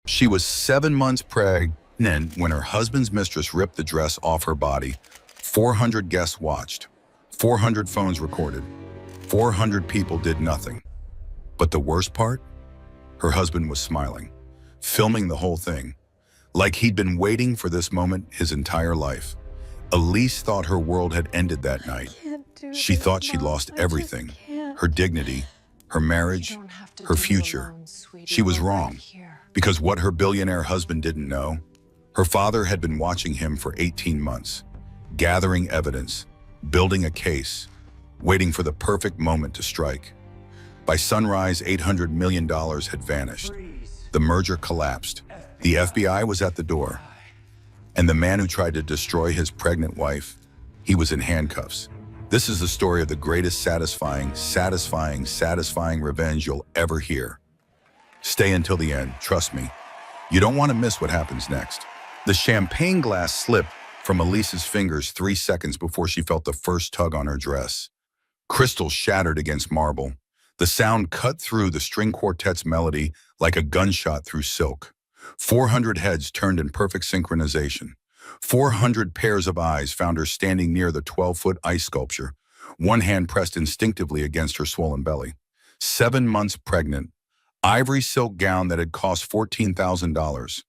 She was 7 months pregnant when her husband's mistress ripped the dress off her body. 400 guests watched. 400 phones recorded. 400 people did nothing. But the worst part? Her husband was smiling, filming the whole thing, like he'd been waiting for this moment his entire life. Elise thought her world had ended that night. She thought she'd lost everything, her dignity, her marriage, her future. She was wrong, because what her billionaire husband didn't know, her father had been watching him for 18 months, gathering evidence, building a case, waiting for the perfect moment to strike. By sunrise, $800 million had vanished. The merger collapsed. The FBI was at the door. And the man who tried to destroy his pregnant wife, he was in handcuffs. This is the story of the greatest satisfying revenge you'll ever hear. Stay until the end, trust me. You don't want to miss what happens next. The champagne glass slipped from Elise's fingers 3 seconds before she felt the first tug on her dress. Crystal shattered against marble. The sound cut through the string quartet's melody like a gunshot through silk. 400 heads turned in perfect synchronization. 400 pairs of eyes found her standing near the 12-foot ice sculpture, one hand pressed instinctively against her swollen belly. 7 months pregnant, ivory silk gown that had cost $14,000.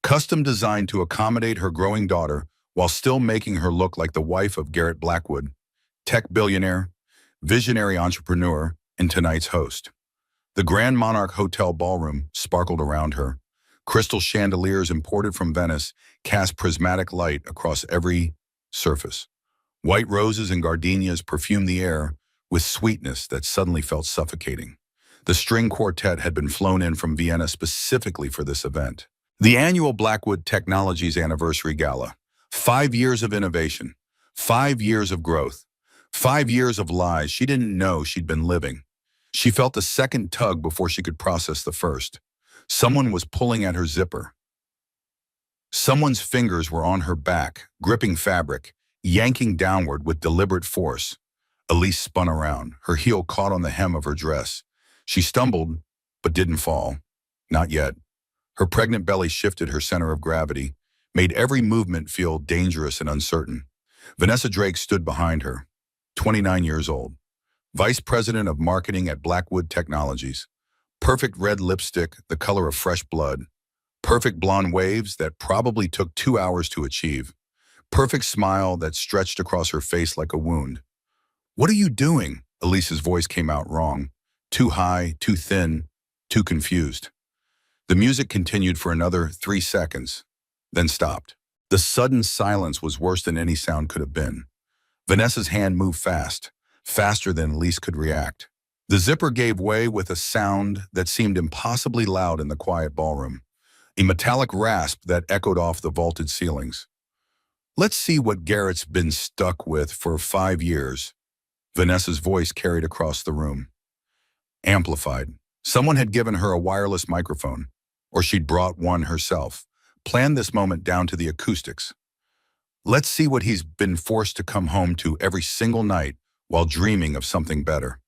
Custom designed to accommodate her growing daughter while still making her look like the wife of Garrett Blackwood, tech billionaire, visionary entrepreneur, and tonight's host. The Grand Monarch Hotel ballroom sparkled around her. Crystal chandeliers imported from Venice cast prismatic light across every surface. White roses and gardenias perfumed the air with sweetness that suddenly felt suffocating. The string quartet had been flown in from Vienna specifically for this event. The annual Blackwood Technologies Anniversary Gala. 5 years of innovation. 5 years of growth. 5 years of lies she didn't know she'd been living. She felt the second tug before she could process the first. Someone was pulling at her zipper. Someone's fingers were on her back, gripping fabric, yanking downward with deliberate force. Elise spun around, her heel caught on the hem of her dress. She stumbled, but didn't fall. Not yet. Her pregnant belly shifted her center of gravity, made every movement feel dangerous and uncertain. Vanessa Drake stood behind her, 29 years old, vice president of marketing at Blackwood Technologies. Perfect red lipstick, the color of fresh blood. Perfect blonde waves that probably took 2 hours to achieve. Perfect smile that stretched across her face like a wound. "What are you doing?" Elise's voice came out wrong. Too high, too thin, too confused. The music continued for another 3 seconds, then stopped. The sudden silence was worse than any sound could have been. Vanessa's hand moved fast, faster than Elise could react. The zipper gave way with a sound that seemed impossibly loud in the quiet ballroom, a metallic rasp that echoed off the vaulted ceilings. "Let's see what Garrett's been stuck with for 5 years." Vanessa's voice carried across the room. Amplified. Someone had given her a wireless microphone, or she'd brought one herself, planned this moment down to the acoustics. "Let's see what he's been forced to come home to every single night while dreaming of something better."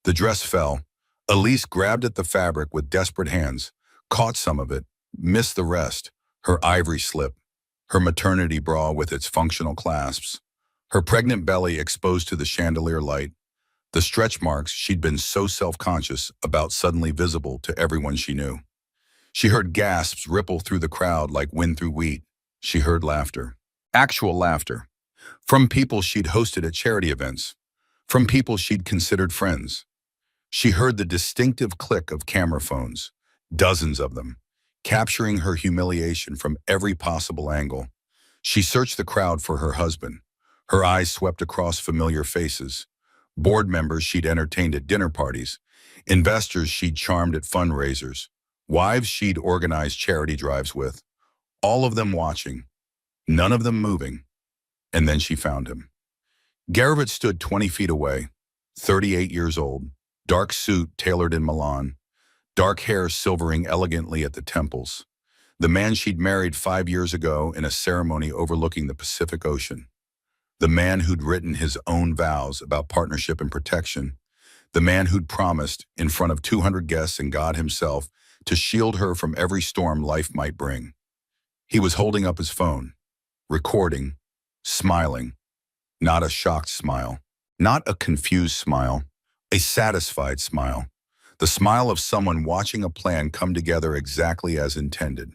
The dress fell. Elise grabbed at the fabric with desperate hands, caught some of it, missed the rest. Her ivory slip, her maternity bra with its functional clasps, her pregnant belly exposed to the chandelier light, the stretch marks she'd been so self-conscious about suddenly visible to everyone she knew. She heard gasps ripple through the crowd like wind through wheat. She heard laughter. Actual laughter. From people she'd hosted at charity events. From people she'd considered friends. She heard the distinctive click of camera phones, dozens of them, capturing her humiliation from every possible angle. She searched the crowd for her husband. Her eyes swept across familiar faces. Board members she'd entertained at dinner parties. Investors she'd charmed at fundraisers. Wives she'd organized charity drives with. All of them watching. None of them moving. And then she found him. Garrett stood 20 feet away, 38 years old. Dark suit tailored in Milan, dark hair silvering elegantly at the temples. The man she'd married 5 years ago in a ceremony overlooking the Pacific Ocean. The man who'd written his own vows about partnership and protection. The man who'd promised, in front of 200 guests and God himself, to shield her from every storm life might bring. He was holding up his phone, recording, smiling, not a shocked smile, not a confused smile, a satisfied smile, the smile of someone watching a plan come together exactly as intended.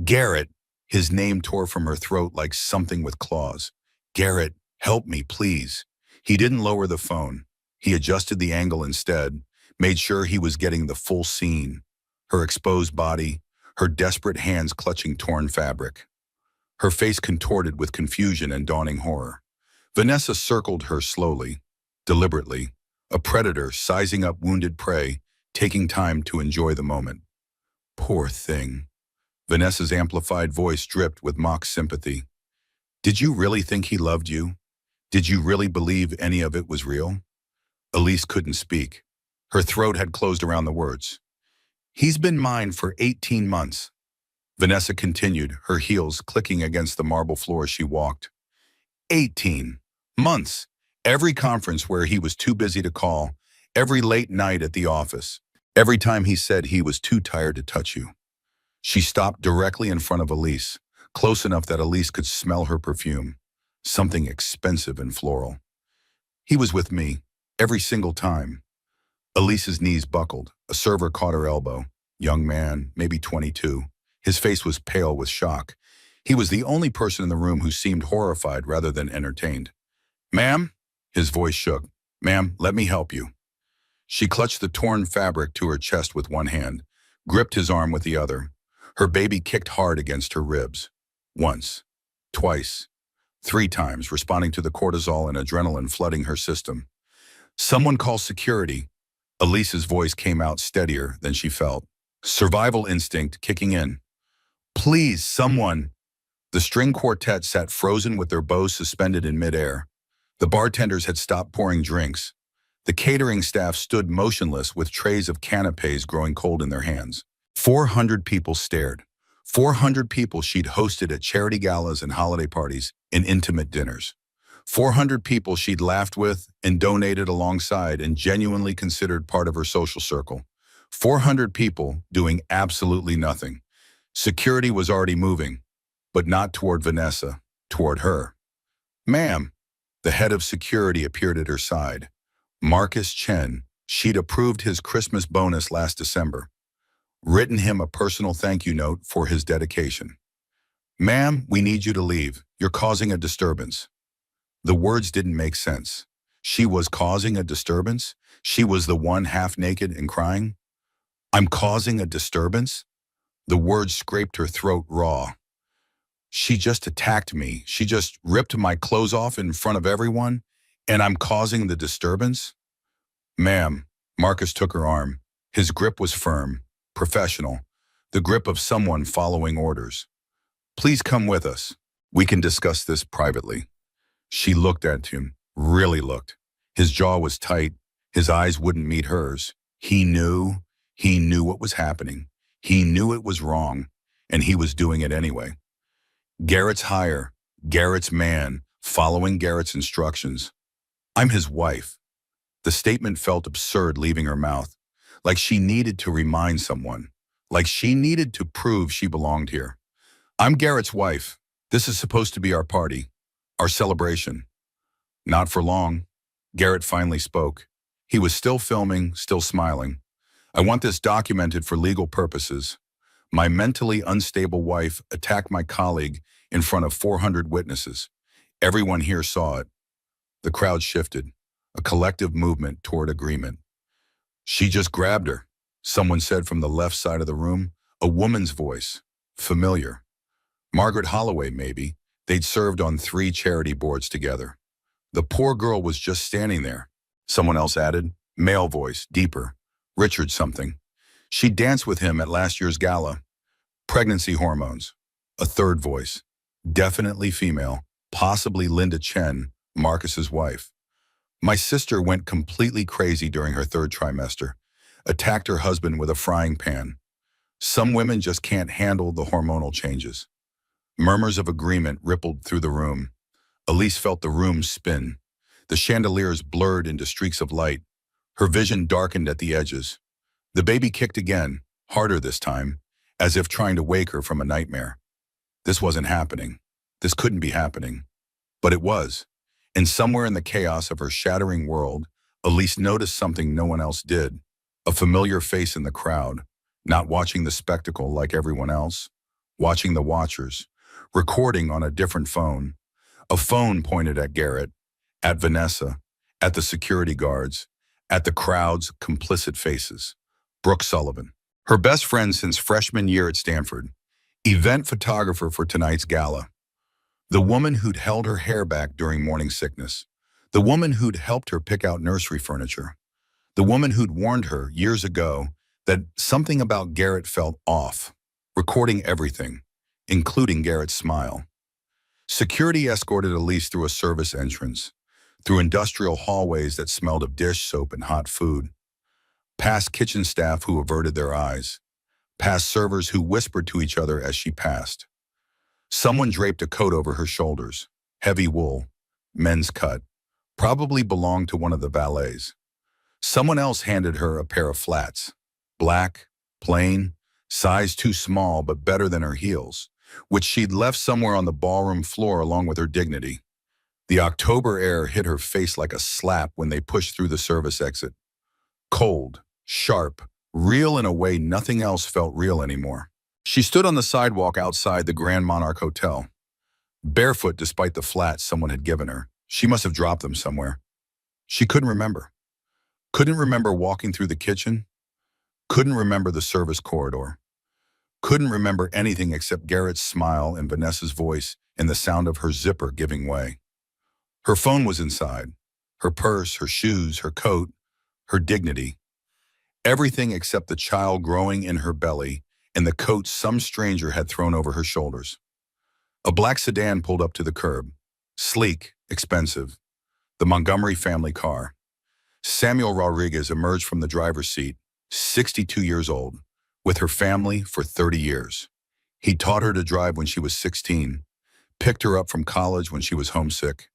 Garrett, his name tore from her throat like something with claws. Garrett, help me, please. He didn't lower the phone. He adjusted the angle instead, made sure he was getting the full scene. Her exposed body, her desperate hands clutching torn fabric. Her face contorted with confusion and dawning horror. Vanessa circled her slowly, deliberately, a predator sizing up wounded prey, taking time to enjoy the moment. Poor thing. Vanessa's amplified voice dripped with mock sympathy. Did you really think he loved you? Did you really believe any of it was real? Elise couldn't speak. Her throat had closed around the words. He's been mine for 18 months. Vanessa continued, her heels clicking against the marble floor as she walked. 18 months. Every conference where he was too busy to call, every late night at the office, every time he said he was too tired to touch you. She stopped directly in front of Elise, close enough that Elise could smell her perfume, something expensive and floral. He was with me, every single time. Elise's knees buckled. A server caught her elbow. Young man, maybe 22. His face was pale with shock. He was the only person in the room who seemed horrified rather than entertained. Ma'am? His voice shook. Ma'am, let me help you. She clutched the torn fabric to her chest with one hand, gripped his arm with the other. Her baby kicked hard against her ribs. Once, twice, 3 times, responding to the cortisol and adrenaline flooding her system. Someone call security. Elise's voice came out steadier than she felt. Survival instinct kicking in. Please, someone. The string quartet sat frozen with their bows suspended in midair. The bartenders had stopped pouring drinks. The catering staff stood motionless with trays of canapes growing cold in their hands. 400 people stared. 400 people she'd hosted at charity galas and holiday parties and intimate dinners. 400 people she'd laughed with and donated alongside and genuinely considered part of her social circle. 400 people doing absolutely nothing. Security was already moving, but not toward Vanessa, toward her. Ma'am, the head of security appeared at her side. Marcus Chen. She'd approved his Christmas bonus last December. Written him a personal thank you note for his dedication. Ma'am, we need you to leave. You're causing a disturbance. The words didn't make sense. She was causing a disturbance? She was the one half naked and crying? I'm causing a disturbance? The words scraped her throat raw. She just attacked me. She just ripped my clothes off in front of everyone, and I'm causing the disturbance? Ma'am, Marcus took her arm. His grip was firm, professional, the grip of someone following orders. Please come with us. We can discuss this privately. She looked at him, really looked. His jaw was tight. His eyes wouldn't meet hers. He knew what was happening. He knew it was wrong, and he was doing it anyway. Garrett's hire, Garrett's man, following Garrett's instructions. I'm his wife. The statement felt absurd leaving her mouth, like she needed to remind someone, like she needed to prove she belonged here. I'm Garrett's wife. This is supposed to be our party, our celebration. Not for long. Garrett finally spoke. He was still filming, still smiling. I want this documented for legal purposes. My mentally unstable wife attacked my colleague in front of 400 witnesses. Everyone here saw it. The crowd shifted, a collective movement toward agreement. She just grabbed her, someone said from the left side of the room, a woman's voice, familiar. Margaret Holloway, maybe. They'd served on 3 charity boards together. The poor girl was just standing there. Someone else added, male voice, deeper, Richard something. She danced with him at last year's gala. Pregnancy hormones. A third voice, definitely female, possibly Linda Chen, Marcus's wife. My sister went completely crazy during her 3rd trimester, attacked her husband with a frying pan. Some women just can't handle the hormonal changes. Murmurs of agreement rippled through the room. Elise felt the room spin. The chandeliers blurred into streaks of light. Her vision darkened at the edges. The baby kicked again, harder this time, as if trying to wake her from a nightmare. This wasn't happening. This couldn't be happening. But it was. And somewhere in the chaos of her shattering world, Elise noticed something no one else did. A familiar face in the crowd, not watching the spectacle like everyone else, watching the watchers, recording on a different phone. A phone pointed at Garrett, at Vanessa, at the security guards, at the crowd's complicit faces. Brooke Sullivan, her best friend since freshman year at Stanford, event photographer for tonight's gala. The woman who'd held her hair back during morning sickness. The woman who'd helped her pick out nursery furniture. The woman who'd warned her years ago that something about Garrett felt off, recording everything, including Garrett's smile. Security escorted Elise through a service entrance, through industrial hallways that smelled of dish soap and hot food, past kitchen staff who averted their eyes, past servers who whispered to each other as she passed. Someone draped a coat over her shoulders, heavy wool, men's cut, probably belonged to one of the valets. Someone else handed her a pair of flats, black, plain, size too small but better than her heels, which she'd left somewhere on the ballroom floor along with her dignity. The October air hit her face like a slap when they pushed through the service exit. Cold, sharp, real in a way nothing else felt real anymore. She stood on the sidewalk outside the Grand Monarch Hotel, barefoot despite the flats someone had given her. She must have dropped them somewhere. She couldn't remember. Couldn't remember walking through the kitchen. Couldn't remember the service corridor. Couldn't remember anything except Garrett's smile and Vanessa's voice and the sound of her zipper giving way. Her phone was inside. Her purse, her shoes, her coat, her dignity. Everything except the child growing in her belly and the coat some stranger had thrown over her shoulders. A black sedan pulled up to the curb. Sleek, expensive. The Montgomery family car. Samuel Rodriguez emerged from the driver's seat, 62 years old, with her family for 30 years. He taught her to drive when she was 16, picked her up from college when she was homesick,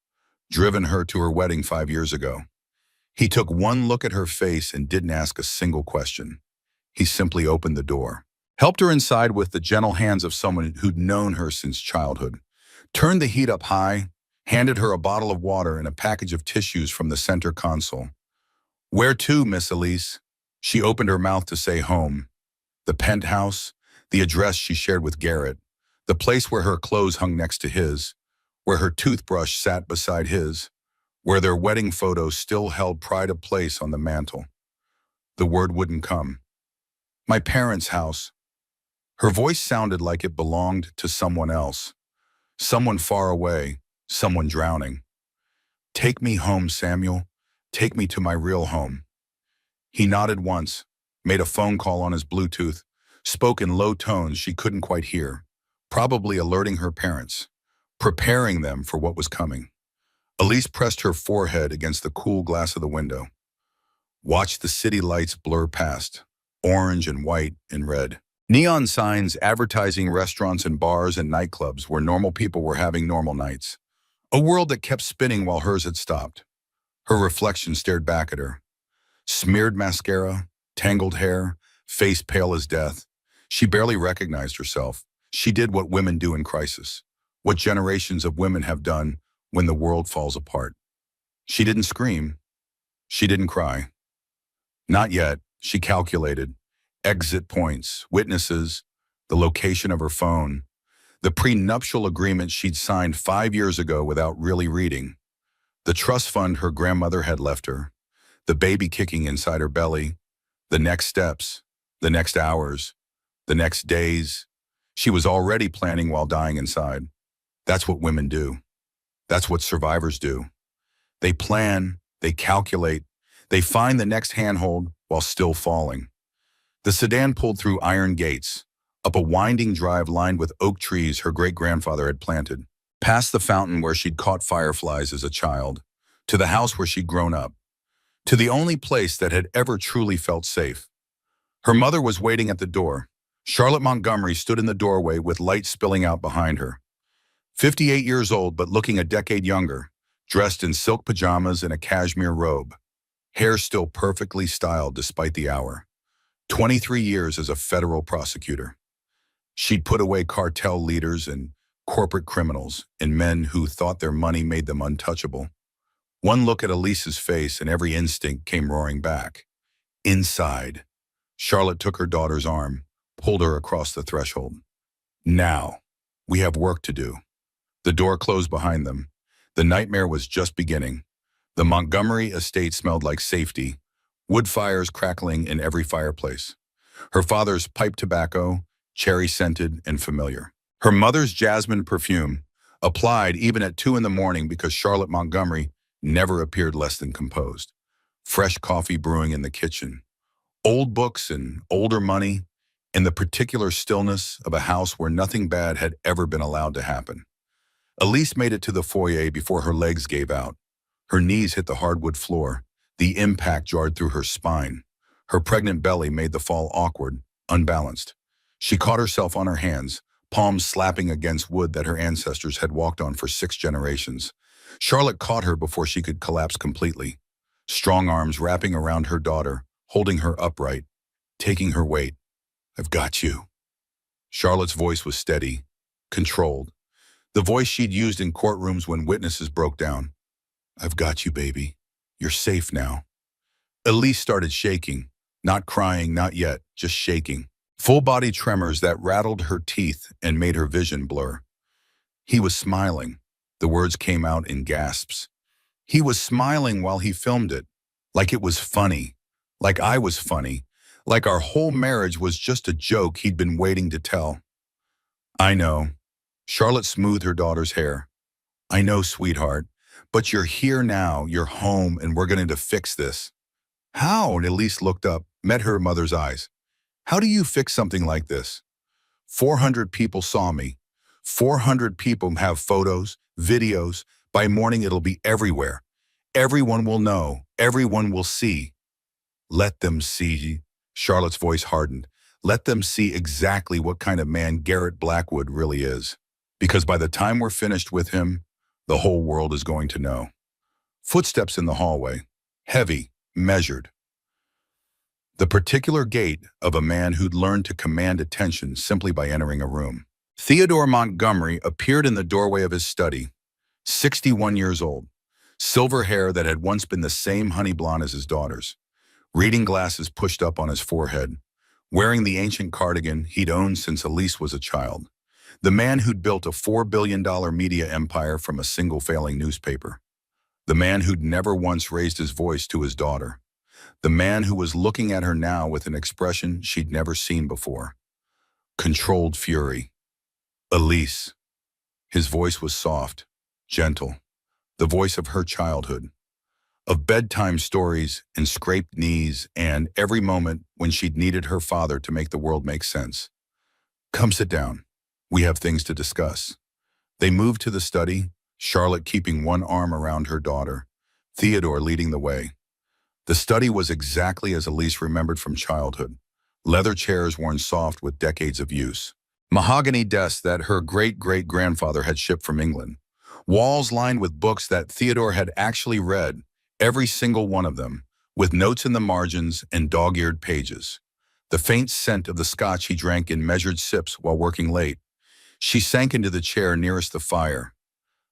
driven her to her wedding 5 years ago. He took one look at her face and didn't ask a single question. He simply opened the door, helped her inside with the gentle hands of someone who'd known her since childhood, turned the heat up high, handed her a bottle of water and a package of tissues from the center console. "Where to, Miss Elise?" She opened her mouth to say home. The penthouse, the address she shared with Garrett, the place where her clothes hung next to his, where her toothbrush sat beside his, where their wedding photos still held pride of place on the mantle. The word wouldn't come. "My parents' house." Her voice sounded like it belonged to someone else, someone far away, someone drowning. "Take me home, Samuel. Take me to my real home." He nodded once, made a phone call on his Bluetooth, spoke in low tones she couldn't quite hear, probably alerting her parents, preparing them for what was coming. Elise pressed her forehead against the cool glass of the window. Watched the city lights blur past, orange and white and red. Neon signs advertising restaurants and bars and nightclubs where normal people were having normal nights. A world that kept spinning while hers had stopped. Her reflection stared back at her. Smeared mascara, tangled hair, face pale as death. She barely recognized herself. She did what women do in crisis, what generations of women have done when the world falls apart. She didn't scream. She didn't cry. Not yet, she calculated. Exit points, witnesses, the location of her phone, the prenuptial agreement she'd signed 5 years ago without really reading, the trust fund her grandmother had left her, the baby kicking inside her belly, the next steps, the next hours, the next days. She was already planning while dying inside. That's what women do. That's what survivors do. They plan, they calculate, they find the next handhold while still falling. The sedan pulled through iron gates, up a winding drive lined with oak trees her great-grandfather had planted, past the fountain where she'd caught fireflies as a child, to the house where she'd grown up, to the only place that had ever truly felt safe. Her mother was waiting at the door. Charlotte Montgomery stood in the doorway with light spilling out behind her. 58 years old but looking a decade younger, dressed in silk pajamas and a cashmere robe, hair still perfectly styled despite the hour. 23 years as a federal prosecutor. She'd put away cartel leaders and corporate criminals and men who thought their money made them untouchable. One look at Elise's face and every instinct came roaring back. Inside, Charlotte took her daughter's arm, pulled her across the threshold. Now, we have work to do. The door closed behind them. The nightmare was just beginning. The Montgomery estate smelled like safety, wood fires crackling in every fireplace. Her father's pipe tobacco, cherry-scented and familiar. Her mother's jasmine perfume, applied even at 2 in the morning because Charlotte Montgomery never appeared less than composed. Fresh coffee brewing in the kitchen. Old books and older money, in the particular stillness of a house where nothing bad had ever been allowed to happen. Elise made it to the foyer before her legs gave out. Her knees hit the hardwood floor. The impact jarred through her spine. Her pregnant belly made the fall awkward, unbalanced. She caught herself on her hands, palms slapping against wood that her ancestors had walked on for 6 generations. Charlotte caught her before she could collapse completely. Strong arms wrapping around her daughter, holding her upright, taking her weight. "I've got you." Charlotte's voice was steady, controlled. The voice she'd used in courtrooms when witnesses broke down. "I've got you, baby. You're safe now." Elise started shaking, not crying, not yet, just shaking. Full-body tremors that rattled her teeth and made her vision blur. He was smiling. The words came out in gasps. He was smiling while he filmed it, like it was funny, like I was funny, like our whole marriage was just a joke he'd been waiting to tell. "I know." Charlotte smoothed her daughter's hair. "I know, sweetheart, but you're here now, you're home, and we're going to fix this." "How?" And Elise looked up, met her mother's eyes. "How do you fix something like this? 400 people saw me. 400 people have photos, videos. By morning, it'll be everywhere. Everyone will know. Everyone will see." "Let them see." Charlotte's voice hardened. "Let them see exactly what kind of man Garrett Blackwood really is. Because by the time we're finished with him, the whole world is going to know." Footsteps in the hallway. Heavy, measured. The particular gait of a man who'd learned to command attention simply by entering a room. Theodore Montgomery appeared in the doorway of his study, 61 years old, silver hair that had once been the same honey blonde as his daughter's, reading glasses pushed up on his forehead, wearing the ancient cardigan he'd owned since Elise was a child. The man who'd built a $4 billion media empire from a single failing newspaper. The man who'd never once raised his voice to his daughter. The man who was looking at her now with an expression she'd never seen before. Controlled fury. "Elise." His voice was soft, gentle, the voice of her childhood, of bedtime stories and scraped knees and every moment when she'd needed her father to make the world make sense. "Come sit down. We have things to discuss." They moved to the study, Charlotte keeping one arm around her daughter, Theodore leading the way. The study was exactly as Elise remembered from childhood. Leather chairs worn soft with decades of use. Mahogany desks that her great-great-grandfather had shipped from England. Walls lined with books that Theodore had actually read, every single one of them, with notes in the margins and dog-eared pages. The faint scent of the scotch he drank in measured sips while working late. She sank into the chair nearest the fire.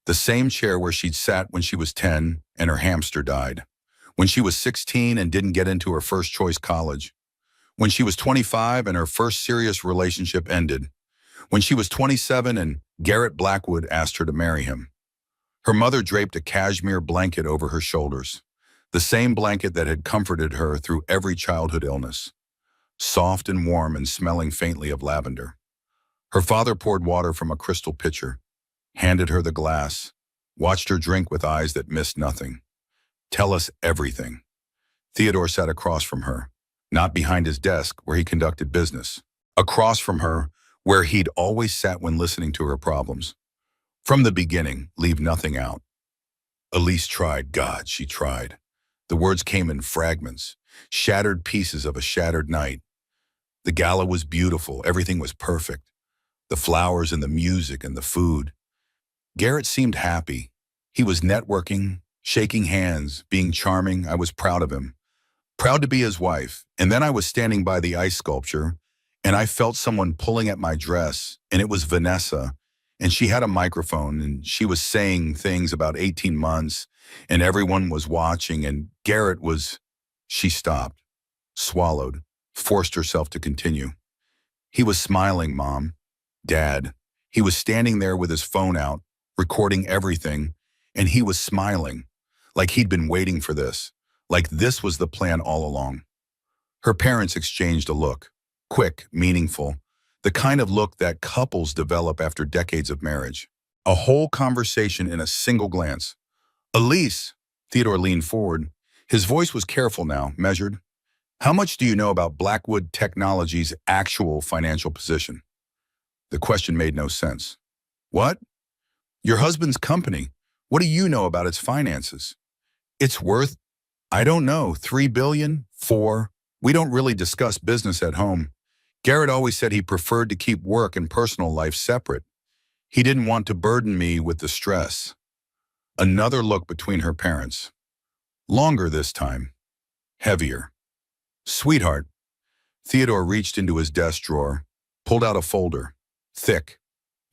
The same chair where she'd sat when she was 10 and her hamster died. When she was 16 and didn't get into her first choice college. When she was 25 and her first serious relationship ended. When she was 27 and Garrett Blackwood asked her to marry him. Her mother draped a cashmere blanket over her shoulders, the same blanket that had comforted her through every childhood illness. Soft and warm and smelling faintly of lavender. Her father poured water from a crystal pitcher, handed her the glass, watched her drink with eyes that missed nothing. "Tell us everything." Theodore sat across from her, not behind his desk where he conducted business. Across from her, where he'd always sat when listening to her problems. From the beginning, leave nothing out. Elise tried. God, she tried. The words came in fragments, shattered pieces of a shattered night. The gala was beautiful. Everything was perfect. The flowers and the music and the food. Garrett seemed happy. He was networking, shaking hands, being charming. I was proud of him. proud to be his wife. And then I was standing by the ice sculpture, and I felt someone pulling at my dress, and it was Vanessa. And she had a microphone, and she was saying things about 18 months, and everyone was watching, and Garrett was... She stopped, swallowed, forced herself to continue. He was smiling, Mom. Dad. He was standing there with his phone out, recording everything, and he was smiling, like he'd been waiting for this, like this was the plan all along. Her parents exchanged a look, quick, meaningful, the kind of look that couples develop after decades of marriage. A whole conversation in a single glance. Elise, Theodore leaned forward. His voice was careful now, measured. How much do you know about Blackwood Technology's actual financial position? The question made no sense. What? Your husband's company. What do you know about its finances? It's worth, I don't know, 3 billion, 4. We don't really discuss business at home. Garrett always said he preferred to keep work and personal life separate. He didn't want to burden me with the stress. Another look between her parents. Longer this time. Heavier. Sweetheart. Theodore reached into his desk drawer, pulled out a folder. Thick.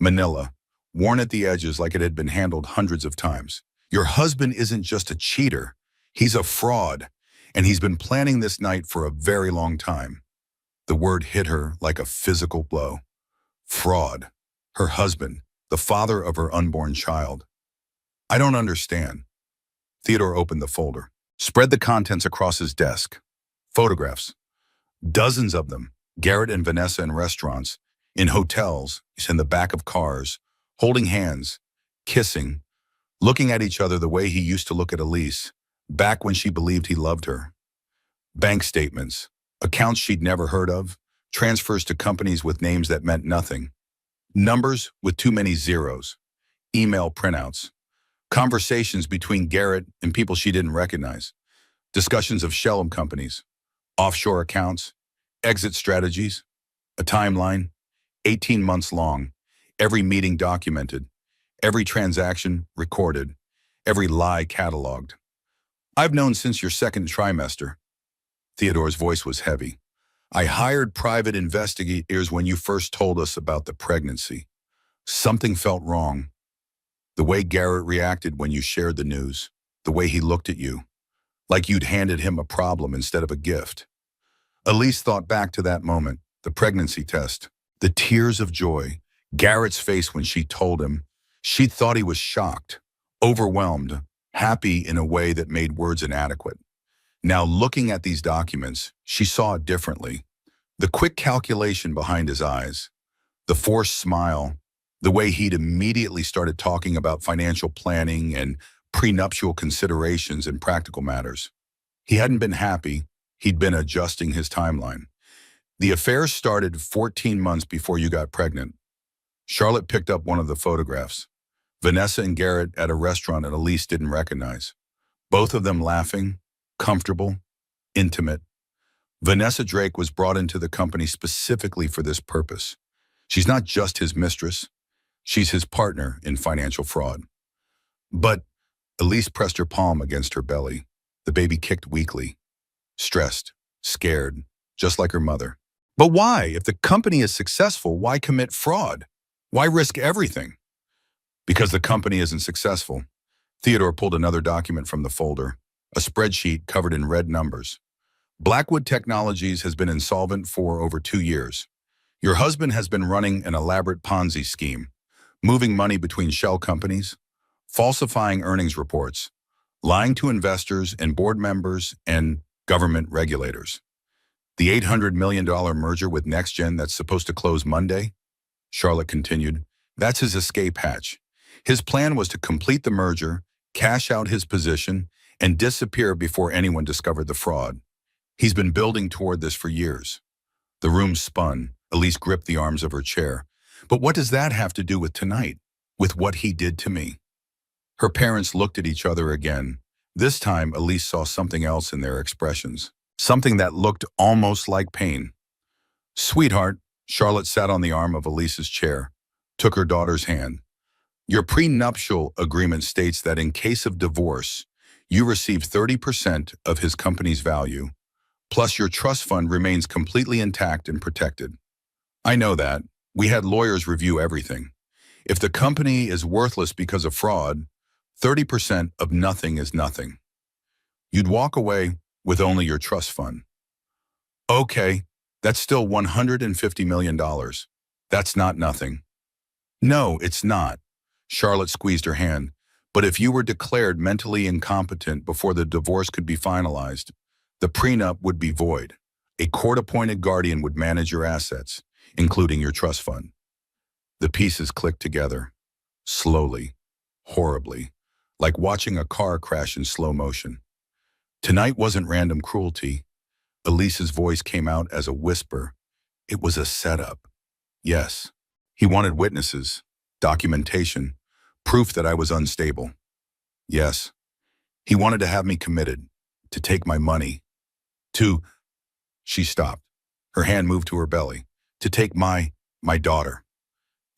Manila. Worn at the edges like it had been handled hundreds of times. Your husband isn't just a cheater. He's a fraud. And he's been planning this night for a very long time. The word hit her like a physical blow. Fraud. Her husband. The father of her unborn child. I don't understand. Theodore opened the folder. Spread the contents across his desk. Photographs. Dozens of them. Garrett and Vanessa in restaurants, in hotels, in the back of cars, holding hands, kissing, looking at each other the way he used to look at Elise, back when she believed he loved her. Bank statements, accounts she'd never heard of, transfers to companies with names that meant nothing, numbers with too many zeros, email printouts, conversations between Garrett and people she didn't recognize, discussions of shell companies, offshore accounts, exit strategies, a timeline, 18 months long, every meeting documented, every transaction recorded, every lie cataloged. I've known since your second trimester. Theodore's voice was heavy. I hired private investigators when you first told us about the pregnancy. Something felt wrong. The way Garrett reacted when you shared the news, the way he looked at you, like you'd handed him a problem instead of a gift. Elise thought back to that moment, the pregnancy test, the tears of joy, Garrett's face when she told him. She thought he was shocked, overwhelmed, happy in a way that made words inadequate. Now looking at these documents, she saw it differently. The quick calculation behind his eyes, the forced smile, the way he'd immediately started talking about financial planning and prenuptial considerations and practical matters. He hadn't been happy, he'd been adjusting his timeline. The affair started 14 months before you got pregnant. Charlotte picked up one of the photographs. Vanessa and Garrett at a restaurant that Elise didn't recognize. Both of them laughing, comfortable, intimate. Vanessa Drake was brought into the company specifically for this purpose. She's not just his mistress, she's his partner in financial fraud. But Elise pressed her palm against her belly. The baby kicked weakly, stressed, scared, just like her mother. But why? If the company is successful, why commit fraud? Why risk everything? Because the company isn't successful. Theodore pulled another document from the folder, a spreadsheet covered in red numbers. Blackwood Technologies has been insolvent for over 2 years. Your husband has been running an elaborate Ponzi scheme, moving money between shell companies, falsifying earnings reports, lying to investors and board members and government regulators. The $800 million merger with NextGen that's supposed to close Monday? Charlotte continued, that's his escape hatch. His plan was to complete the merger, cash out his position, and disappear before anyone discovered the fraud. He's been building toward this for years. The room spun. Elise gripped the arms of her chair. But what does that have to do with tonight? With what he did to me? Her parents looked at each other again. This time, Elise saw something else in their expressions. Something that looked almost like pain. Sweetheart, Charlotte sat on the arm of Elise's chair, took her daughter's hand. Your prenuptial agreement states that in case of divorce, you receive 30% of his company's value, Plus, your trust fund remains completely intact and protected. I know that. We had lawyers review everything. If the company is worthless because of fraud, 30% of nothing is nothing. You'd walk away with only your trust fund. Okay, that's still $150 million. That's not nothing. No, it's not. Charlotte squeezed her hand. But if you were declared mentally incompetent before the divorce could be finalized, the prenup would be void. A court-appointed guardian would manage your assets, including your trust fund. The pieces clicked together, slowly, horribly, like watching a car crash in slow motion. Tonight wasn't random cruelty. Elise's voice came out as a whisper. It was a setup. Yes. He wanted witnesses, documentation, proof that I was unstable. Yes. He wanted to have me committed, to take my money, to... She stopped. Her hand moved to her belly. To take my daughter.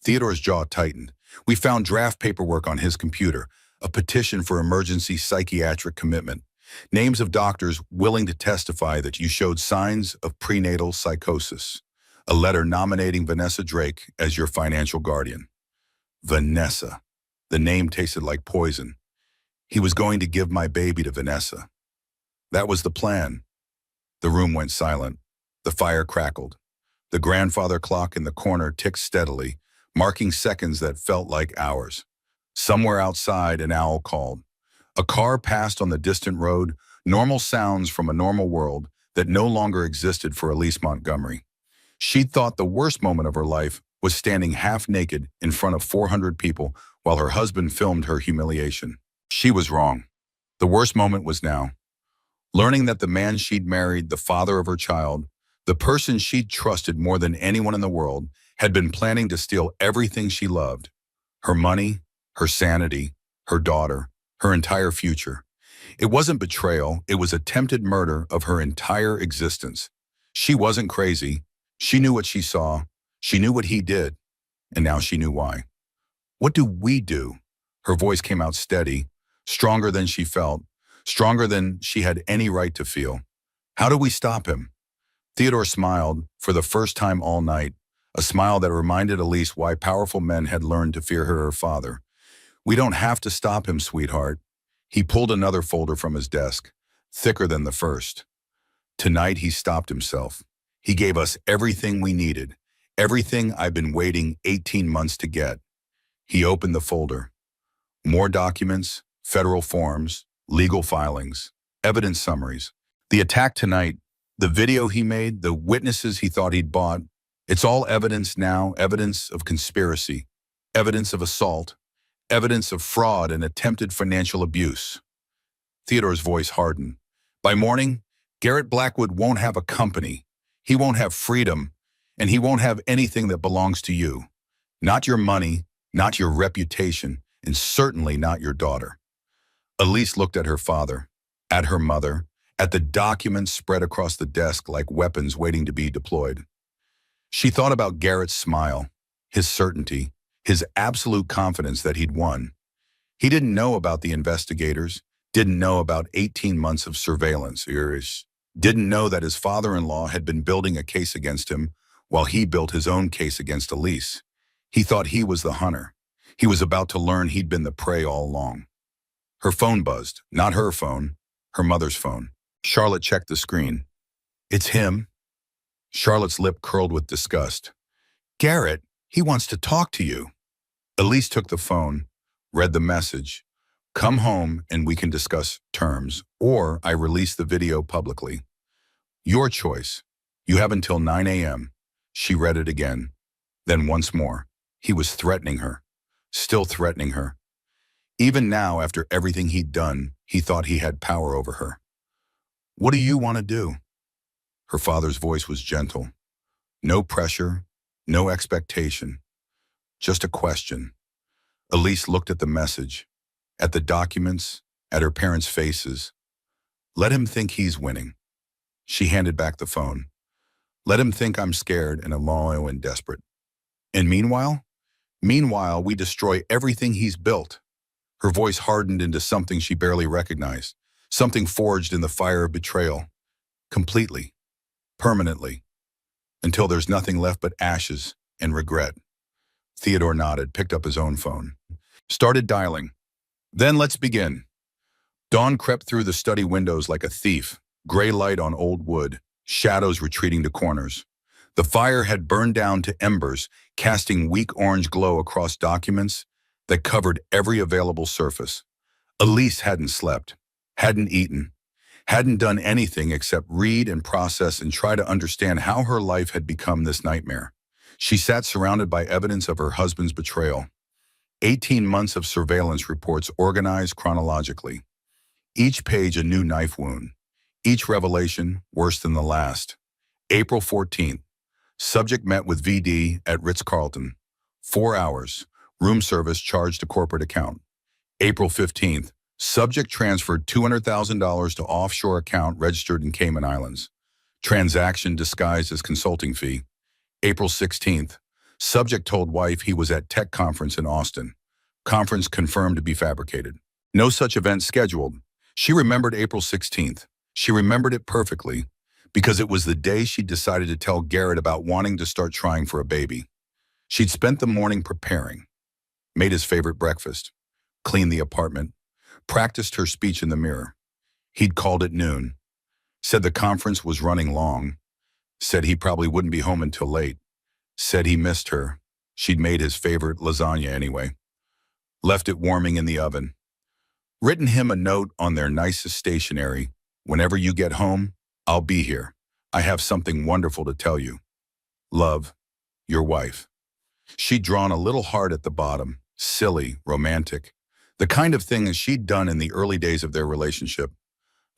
Theodore's jaw tightened. We found draft paperwork on his computer, a petition for emergency psychiatric commitment, names of doctors willing to testify that you showed signs of prenatal psychosis, a letter nominating Vanessa Drake as your financial guardian. Vanessa. The name tasted like poison. He was going to give my baby to Vanessa. That was the plan. The room went silent. The fire crackled. The grandfather clock in the corner ticked steadily, marking seconds that felt like hours. Somewhere outside, an owl called. A car passed on the distant road, normal sounds from a normal world that no longer existed for Elise Montgomery. She thought the worst moment of her life was standing half naked in front of 400 people while her husband filmed her humiliation. She was wrong. The worst moment was now. Learning that the man she'd married, the father of her child, the person she'd trusted more than anyone in the world, had been planning to steal everything she loved. Her money, her sanity, her daughter, her entire future. It wasn't betrayal, it was attempted murder of her entire existence. She wasn't crazy. She knew what she saw. She knew what he did. And now she knew why. What do we do? Her voice came out steady, stronger than she felt, stronger than she had any right to feel. How do we stop him? Theodore smiled, for the first time all night, a smile that reminded Elise why powerful men had learned to fear her father. We don't have to stop him, sweetheart. He pulled another folder from his desk, thicker than the first. Tonight he stopped himself. He gave us everything we needed, everything I've been waiting 18 months to get. He opened the folder. More documents, federal forms, legal filings, evidence summaries. The attack tonight, the video he made, the witnesses he thought he'd bought, it's all evidence now, evidence of conspiracy, evidence of assault, evidence of fraud and attempted financial abuse. Theodore's voice hardened. By morning, Garrett Blackwood won't have a company. He won't have freedom, and he won't have anything that belongs to you. Not your money, not your reputation, and certainly not your daughter. Elise looked at her father, at her mother, at the documents spread across the desk like weapons waiting to be deployed. She thought about Garrett's smile, his certainty, his absolute confidence that he'd won. He didn't know about the investigators, didn't know about 18 months of surveillance, didn't know that his father-in-law had been building a case against him while he built his own case against Elise. He thought he was the hunter. He was about to learn he'd been the prey all along. Her phone buzzed, not her phone, her mother's phone. Charlotte checked the screen. It's him. Charlotte's lip curled with disgust. Garrett, he wants to talk to you. Elise took the phone, read the message. Come home and we can discuss terms, or I release the video publicly. Your choice. You have until 9 a.m. She read it again. Then once more. He was threatening her. Still threatening her. Even now, after everything he'd done, he thought he had power over her. What do you want to do? Her father's voice was gentle. No pressure, no expectation. Just a question. Elise looked at the message, at the documents, at her parents' faces. Let him think he's winning. She handed back the phone. Let him think I'm scared and loyal and desperate. And meanwhile, we destroy everything he's built. Her voice hardened into something she barely recognized, something forged in the fire of betrayal. Completely. Permanently. Until there's nothing left but ashes and regret. Theodore nodded, picked up his own phone. Started dialing. Then let's begin. Dawn crept through the study windows like a thief, gray light on old wood, shadows retreating to corners. The fire had burned down to embers, casting weak orange glow across documents that covered every available surface. Elise hadn't slept, hadn't eaten, hadn't done anything except read and process and try to understand how her life had become this nightmare. She sat surrounded by evidence of her husband's betrayal. 18 months of surveillance reports organized chronologically. Each page a new knife wound. Each revelation worse than the last. April 14th. Subject met with VD at Ritz-Carlton. 4 hours. Room service charged to corporate account. April 15th. Subject transferred $200,000 to offshore account registered in Cayman Islands. Transaction disguised as consulting fee. April 16th. Subject told wife he was at tech conference in Austin. Conference confirmed to be fabricated. No such event scheduled. She remembered April 16th. She remembered it perfectly because it was the day she decided to tell Garrett about wanting to start trying for a baby. She'd spent the morning preparing, made his favorite breakfast, cleaned the apartment, practiced her speech in the mirror. He'd called at noon, said the conference was running long, said he probably wouldn't be home until late, said he missed her. She'd made his favorite lasagna anyway. Left it warming in the oven. Written him a note on their nicest stationery. Whenever you get home, I'll be here. I have something wonderful to tell you. Love, your wife. She'd drawn a little heart at the bottom, silly, romantic, the kind of thing that she'd done in the early days of their relationship.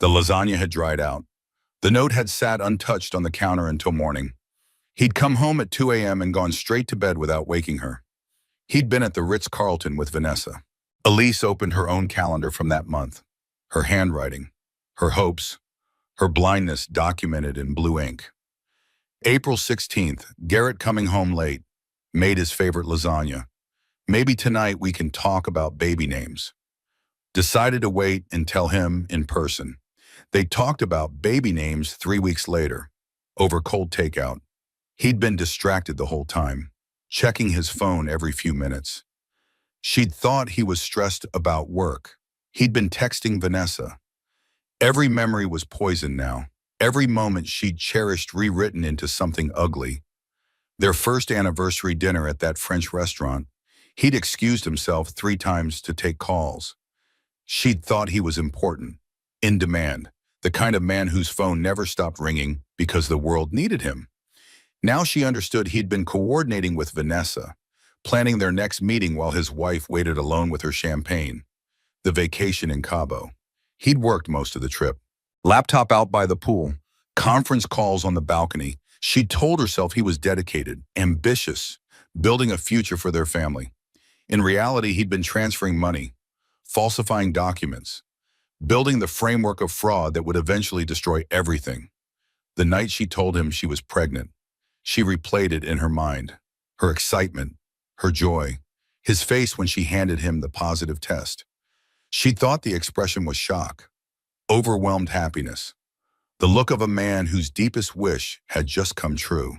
The lasagna had dried out. The note had sat untouched on the counter until morning. He'd come home at 2 a.m. and gone straight to bed without waking her. He'd been at the Ritz-Carlton with Vanessa. Elise opened her own calendar from that month. Her handwriting, her hopes, her blindness documented in blue ink. April 16th, Garrett coming home late, made his favorite lasagna. Maybe tonight we can talk about baby names. Decided to wait and tell him in person. They talked about baby names 3 weeks later, over cold takeout. He'd been distracted the whole time, checking his phone every few minutes. She'd thought he was stressed about work. He'd been texting Vanessa. Every memory was poisoned now. Every moment she'd cherished rewritten into something ugly. Their first anniversary dinner at that French restaurant, he'd excused himself 3 times to take calls. She'd thought he was important, in demand, the kind of man whose phone never stopped ringing because the world needed him. Now she understood he'd been coordinating with Vanessa, planning their next meeting while his wife waited alone with her champagne. The vacation in Cabo. He'd worked most of the trip. Laptop out by the pool, conference calls on the balcony. She'd told herself he was dedicated, ambitious, building a future for their family. In reality, he'd been transferring money, falsifying documents, building the framework of fraud that would eventually destroy everything. The night she told him she was pregnant, she replayed it in her mind. Her excitement, her joy, his face when she handed him the positive test. She thought the expression was shock, overwhelmed happiness, the look of a man whose deepest wish had just come true.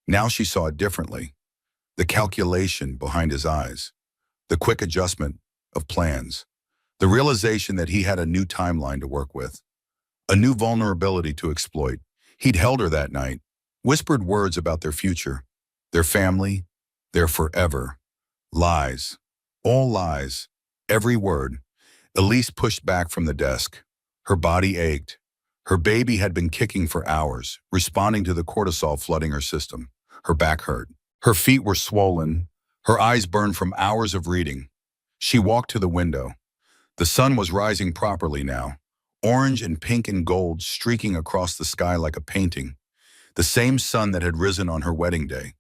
Now she saw it differently. The calculation behind his eyes, the quick adjustment of plans, the realization that he had a new timeline to work with, a new vulnerability to exploit. He'd held her that night, whispered words about their future, their family, their forever. Lies, all lies, every word. Elise pushed back from the desk. Her body ached. Her baby had been kicking for hours, responding to the cortisol flooding her system. Her back hurt. Her feet were swollen. Her eyes burned from hours of reading. She walked to the window. The sun was rising properly now, orange and pink and gold streaking across the sky like a painting. The same sun that had risen on her wedding day.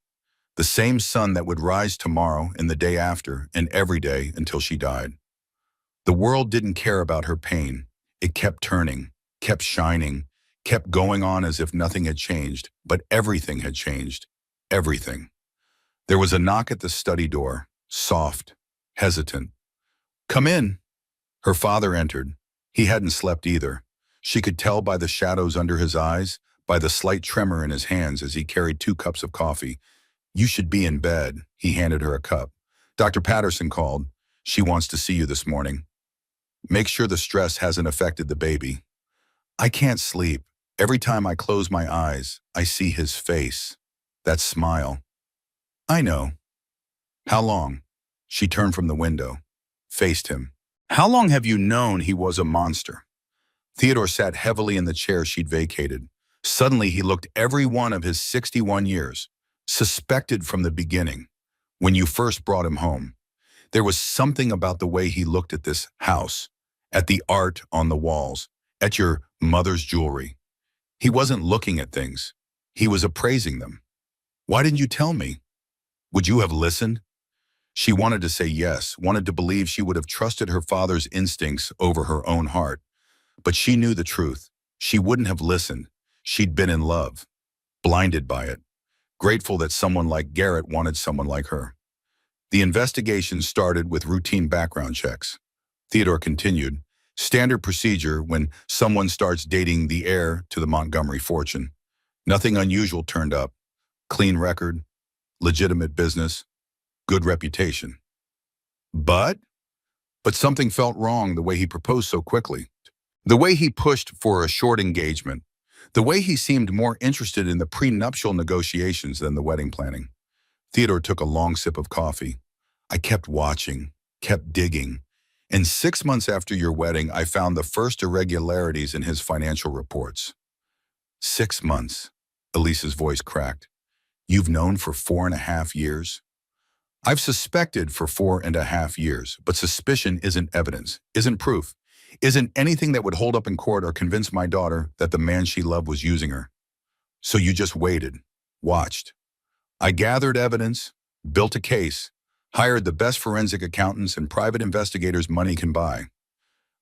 The same sun that would rise tomorrow and the day after and every day until she died. The world didn't care about her pain. It kept turning, kept shining, kept going on as if nothing had changed, but everything had changed. Everything. There was a knock at the study door, soft, hesitant. Come in. Her father entered. He hadn't slept either. She could tell by the shadows under his eyes, by the slight tremor in his hands as he carried 2 cups of coffee. "You should be in bed." He handed her a cup. "Dr. Patterson called. She wants to see you this morning. Make sure the stress hasn't affected the baby." "I can't sleep. Every time I close my eyes, I see his face. That smile." "I know." "How long?" She turned from the window, faced him. "How long have you known he was a monster?" Theodore sat heavily in the chair she'd vacated. Suddenly he looked every one of his 61 years, suspected from the beginning, when you first brought him home. There was something about the way he looked at this house, at the art on the walls, at your mother's jewelry. He wasn't looking at things. He was appraising them. "Why didn't you tell me? Would you have listened?" She wanted to say yes, wanted to believe she would have trusted her father's instincts over her own heart. But she knew the truth. She wouldn't have listened. She'd been in love, blinded by it, grateful that someone like Garrett wanted someone like her. The investigation started with routine background checks. Theodore continued, standard procedure when someone starts dating the heir to the Montgomery fortune. Nothing unusual turned up. Clean record, legitimate business, good reputation. But something felt wrong the way he proposed so quickly. The way he pushed for a short engagement. The way he seemed more interested in the prenuptial negotiations than the wedding planning. Theodore took a long sip of coffee. "I kept watching, kept digging. And 6 months after your wedding, I found the first irregularities in his financial reports." 6 months, Elise's voice cracked. "You've known for 4.5 years?" "I've suspected for 4.5 years, but suspicion isn't evidence, isn't proof, isn't anything that would hold up in court or convince my daughter that the man she loved was using her. So you just waited, watched. I gathered evidence, built a case, hired the best forensic accountants and private investigators money can buy."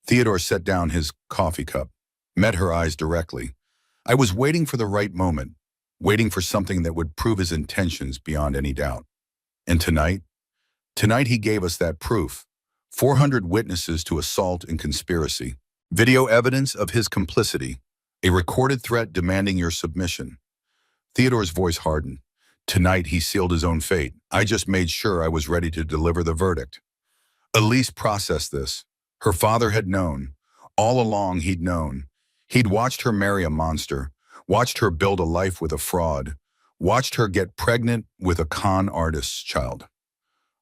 Theodore set down his coffee cup, met her eyes directly. "I was waiting for the right moment, waiting for something that would prove his intentions beyond any doubt. And tonight he gave us that proof. 400 witnesses to assault and conspiracy. Video evidence of his complicity. A recorded threat demanding your submission." Theodore's voice hardened. "Tonight he sealed his own fate. I just made sure I was ready to deliver the verdict." Elise processed this. Her father had known. All along he'd known. He'd watched her marry a monster, watched her build a life with a fraud, watched her get pregnant with a con artist's child.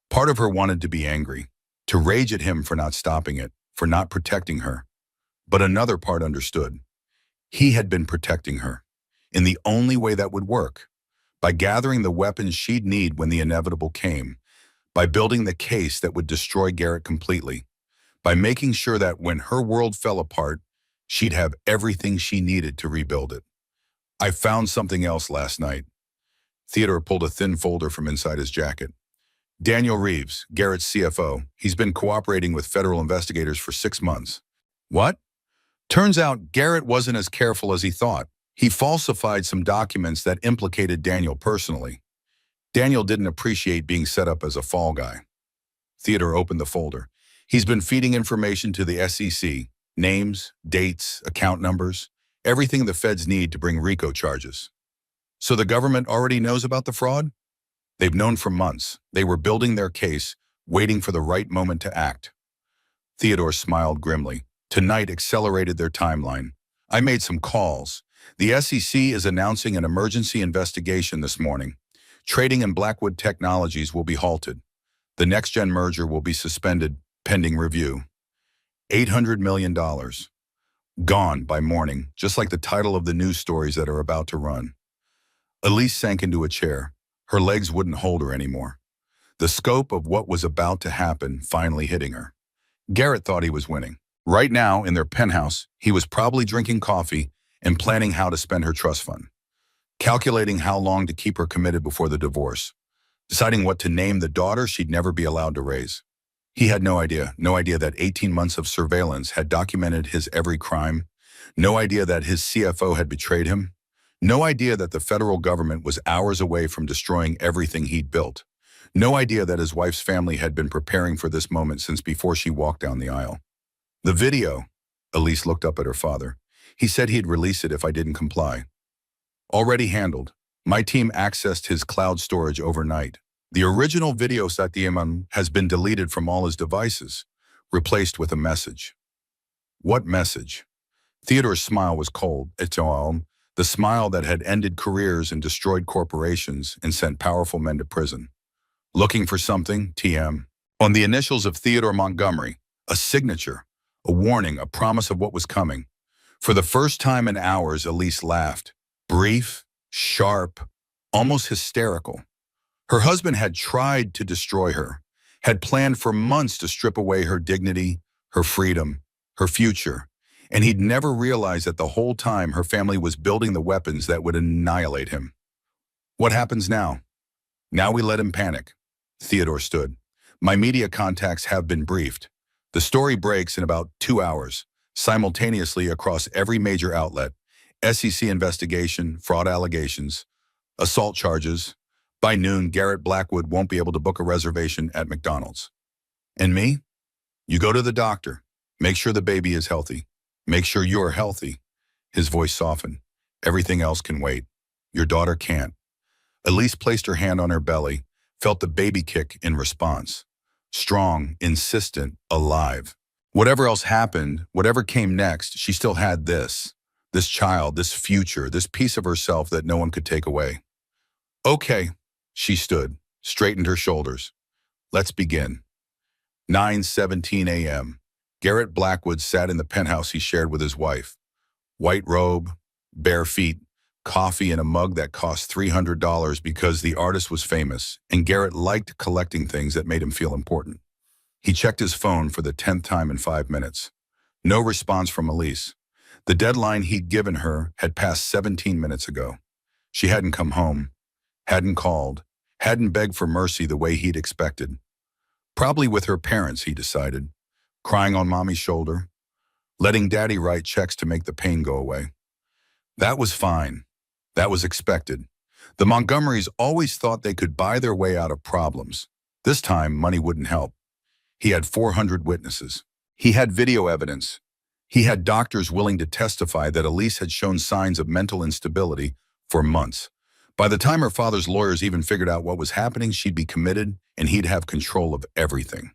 Part of her wanted to be angry, to rage at him for not stopping it, for not protecting her. But another part understood. He had been protecting her, in the only way that would work, by gathering the weapons she'd need when the inevitable came, by building the case that would destroy Garrett completely, by making sure that when her world fell apart, she'd have everything she needed to rebuild it. "I found something else last night." Theodore pulled a thin folder from inside his jacket. "Daniel Reeves, Garrett's CFO. He's been cooperating with federal investigators for 6 months. "What?" "Turns out Garrett wasn't as careful as he thought. He falsified some documents that implicated Daniel personally. Daniel didn't appreciate being set up as a fall guy." Theodore opened the folder. "He's been feeding information to the SEC, names, dates, account numbers, everything the feds need to bring RICO charges." "So the government already knows about the fraud?" "They've known for months. They were building their case, waiting for the right moment to act." Theodore smiled grimly. "Tonight accelerated their timeline. I made some calls. The SEC is announcing an emergency investigation this morning. Trading in Blackwood Technologies will be halted. The next-gen merger will be suspended, pending review. $800 million. Gone by morning, just like the title of the news stories that are about to run." Elise sank into a chair. Her legs wouldn't hold her anymore. The scope of what was about to happen finally hitting her. Garrett thought he was winning. Right now, in their penthouse, he was probably drinking coffee and planning how to spend her trust fund, calculating how long to keep her committed before the divorce, deciding what to name the daughter she'd never be allowed to raise. He had no idea that 18 months of surveillance had documented his every crime, no idea that his CFO had betrayed him, no idea that the federal government was hours away from destroying everything he'd built, no idea that his wife's family had been preparing for this moment since before she walked down the aisle. The video, Elise looked up at her father. He said he'd release it if I didn't comply. Already handled. My team accessed his cloud storage overnight. The original video Satyam has been deleted from all his devices, replaced with a message. What message? Theodore's smile was cold. It's all the smile that had ended careers and destroyed corporations and sent powerful men to prison. Looking for something, TM. On the initials of Theodore Montgomery, a signature, a warning, a promise of what was coming. For the first time in hours, Elise laughed. Brief, sharp, almost hysterical. Her husband had tried to destroy her, had planned for months to strip away her dignity, her freedom, her future, and he'd never realized that the whole time her family was building the weapons that would annihilate him. What happens now? Now we let him panic. Theodore stood. My media contacts have been briefed. The story breaks in about 2 hours, simultaneously across every major outlet. SEC investigation, fraud allegations, assault charges. By noon, Garrett Blackwood won't be able to book a reservation at McDonald's. And me? You go to the doctor. Make sure the baby is healthy. Make sure you're healthy. His voice softened. Everything else can wait. Your daughter can't. Elise placed her hand on her belly, felt the baby kick in response. Strong, insistent, alive. Whatever else happened, whatever came next, she still had this child, this future, this piece of herself that no one could take away. Okay, she stood, straightened her shoulders. Let's begin. 9:17 a.m. Garrett Blackwood sat in the penthouse he shared with his wife. White robe, bare feet, coffee in a mug that cost $300 because the artist was famous, and Garrett liked collecting things that made him feel important. He checked his phone for the 10th time in 5 minutes. No response from Elise. The deadline he'd given her had passed 17 minutes ago. She hadn't come home, hadn't called, hadn't begged for mercy the way he'd expected. Probably with her parents, he decided, crying on mommy's shoulder, letting daddy write checks to make the pain go away. That was fine. That was expected. The Montgomerys always thought they could buy their way out of problems. This time, money wouldn't help. He had 400 witnesses. He had video evidence. He had doctors willing to testify that Elise had shown signs of mental instability for months. By the time her father's lawyers even figured out what was happening, she'd be committed and he'd have control of everything.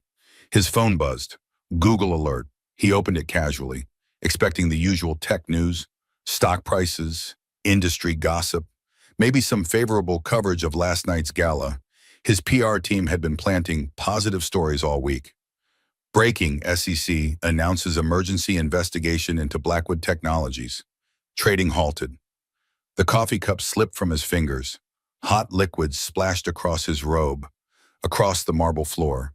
His phone buzzed. Google alert. He opened it casually, expecting the usual tech news, stock prices, industry gossip, maybe some favorable coverage of last night's gala. His PR team had been planting positive stories all week. Breaking: SEC announces emergency investigation into Blackwood Technologies. Trading halted. The coffee cup slipped from his fingers. Hot liquid splashed across his robe, across the marble floor,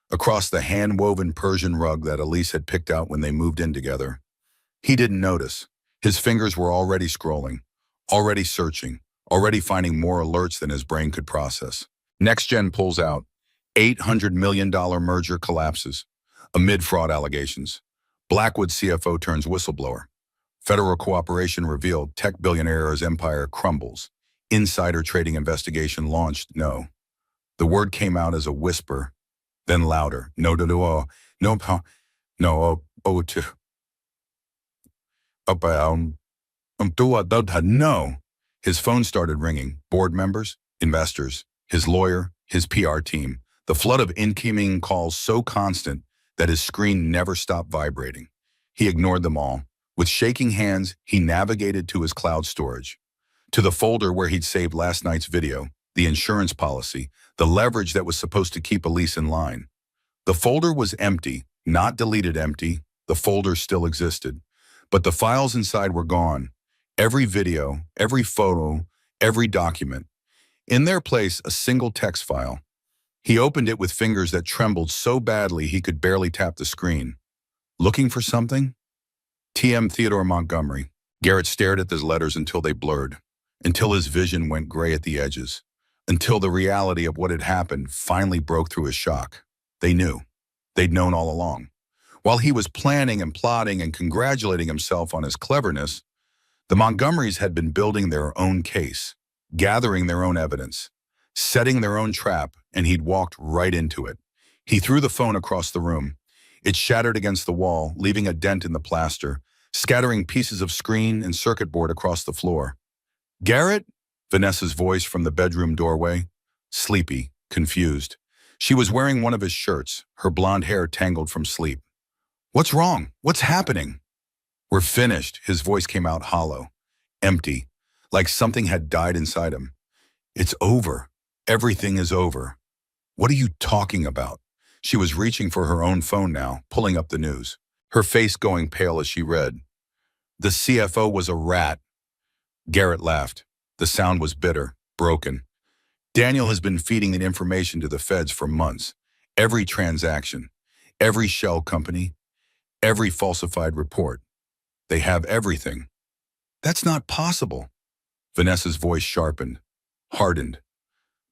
across the hand-woven Persian rug that Elise had picked out when they moved in together. He didn't notice. His fingers were already scrolling, already searching, already finding more alerts than his brain could process. NextGen pulls out. $800 million merger collapses. Amid fraud allegations. Blackwood CFO turns whistleblower. Federal cooperation revealed. Tech billionaire's empire crumbles. Insider trading investigation launched. No. The word came out as a whisper, then louder. No, no. His phone started ringing. Board members, investors, his lawyer, his PR team. The flood of incoming calls so constant that his screen never stopped vibrating. He ignored them all. With shaking hands, he navigated to his cloud storage, to the folder where he'd saved last night's video, the insurance policy, the leverage that was supposed to keep Elise in line. The folder was empty, not deleted empty. The folder still existed, but the files inside were gone. Every video, every photo, every document. In their place, a single text file. He opened it with fingers that trembled so badly he could barely tap the screen. Looking for something? TM Theodore Montgomery. Garrett stared at his letters until they blurred, until his vision went gray at the edges, until the reality of what had happened finally broke through his shock. They knew. They'd known all along. While he was planning and plotting and congratulating himself on his cleverness, the Montgomerys had been building their own case, gathering their own evidence, setting their own trap, and he'd walked right into it. He threw the phone across the room. It shattered against the wall, leaving a dent in the plaster, scattering pieces of screen and circuit board across the floor. "Garrett?" Vanessa's voice from the bedroom doorway. Sleepy, confused. She was wearing one of his shirts, her blonde hair tangled from sleep. "What's wrong? What's happening?" "We're finished." His voice came out hollow, empty, like something had died inside him. "It's over. Everything is over." "What are you talking about?" She was reaching for her own phone now, pulling up the news, her face going pale as she read. "The CFO was a rat." Garrett laughed. The sound was bitter, broken. "Daniel has been feeding the information to the feds for months. Every transaction, every shell company, every falsified report. They have everything." "That's not possible." Vanessa's voice sharpened, hardened.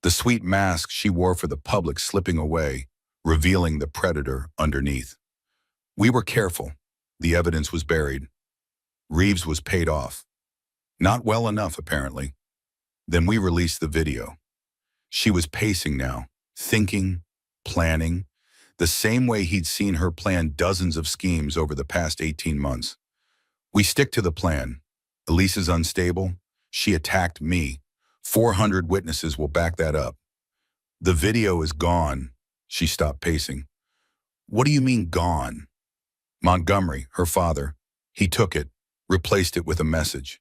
The sweet mask she wore for the public slipping away, revealing the predator underneath. "We were careful. The evidence was buried. Reeves was paid off. Not well enough, apparently. Then we released the video." She was pacing now, thinking, planning, the same way he'd seen her plan dozens of schemes over the past 18 months. "We stick to the plan. Elise is unstable. She attacked me. 400 witnesses will back that up." "The video is gone." She stopped pacing. "What do you mean gone?" "Montgomery, her father. He took it, replaced it with a message."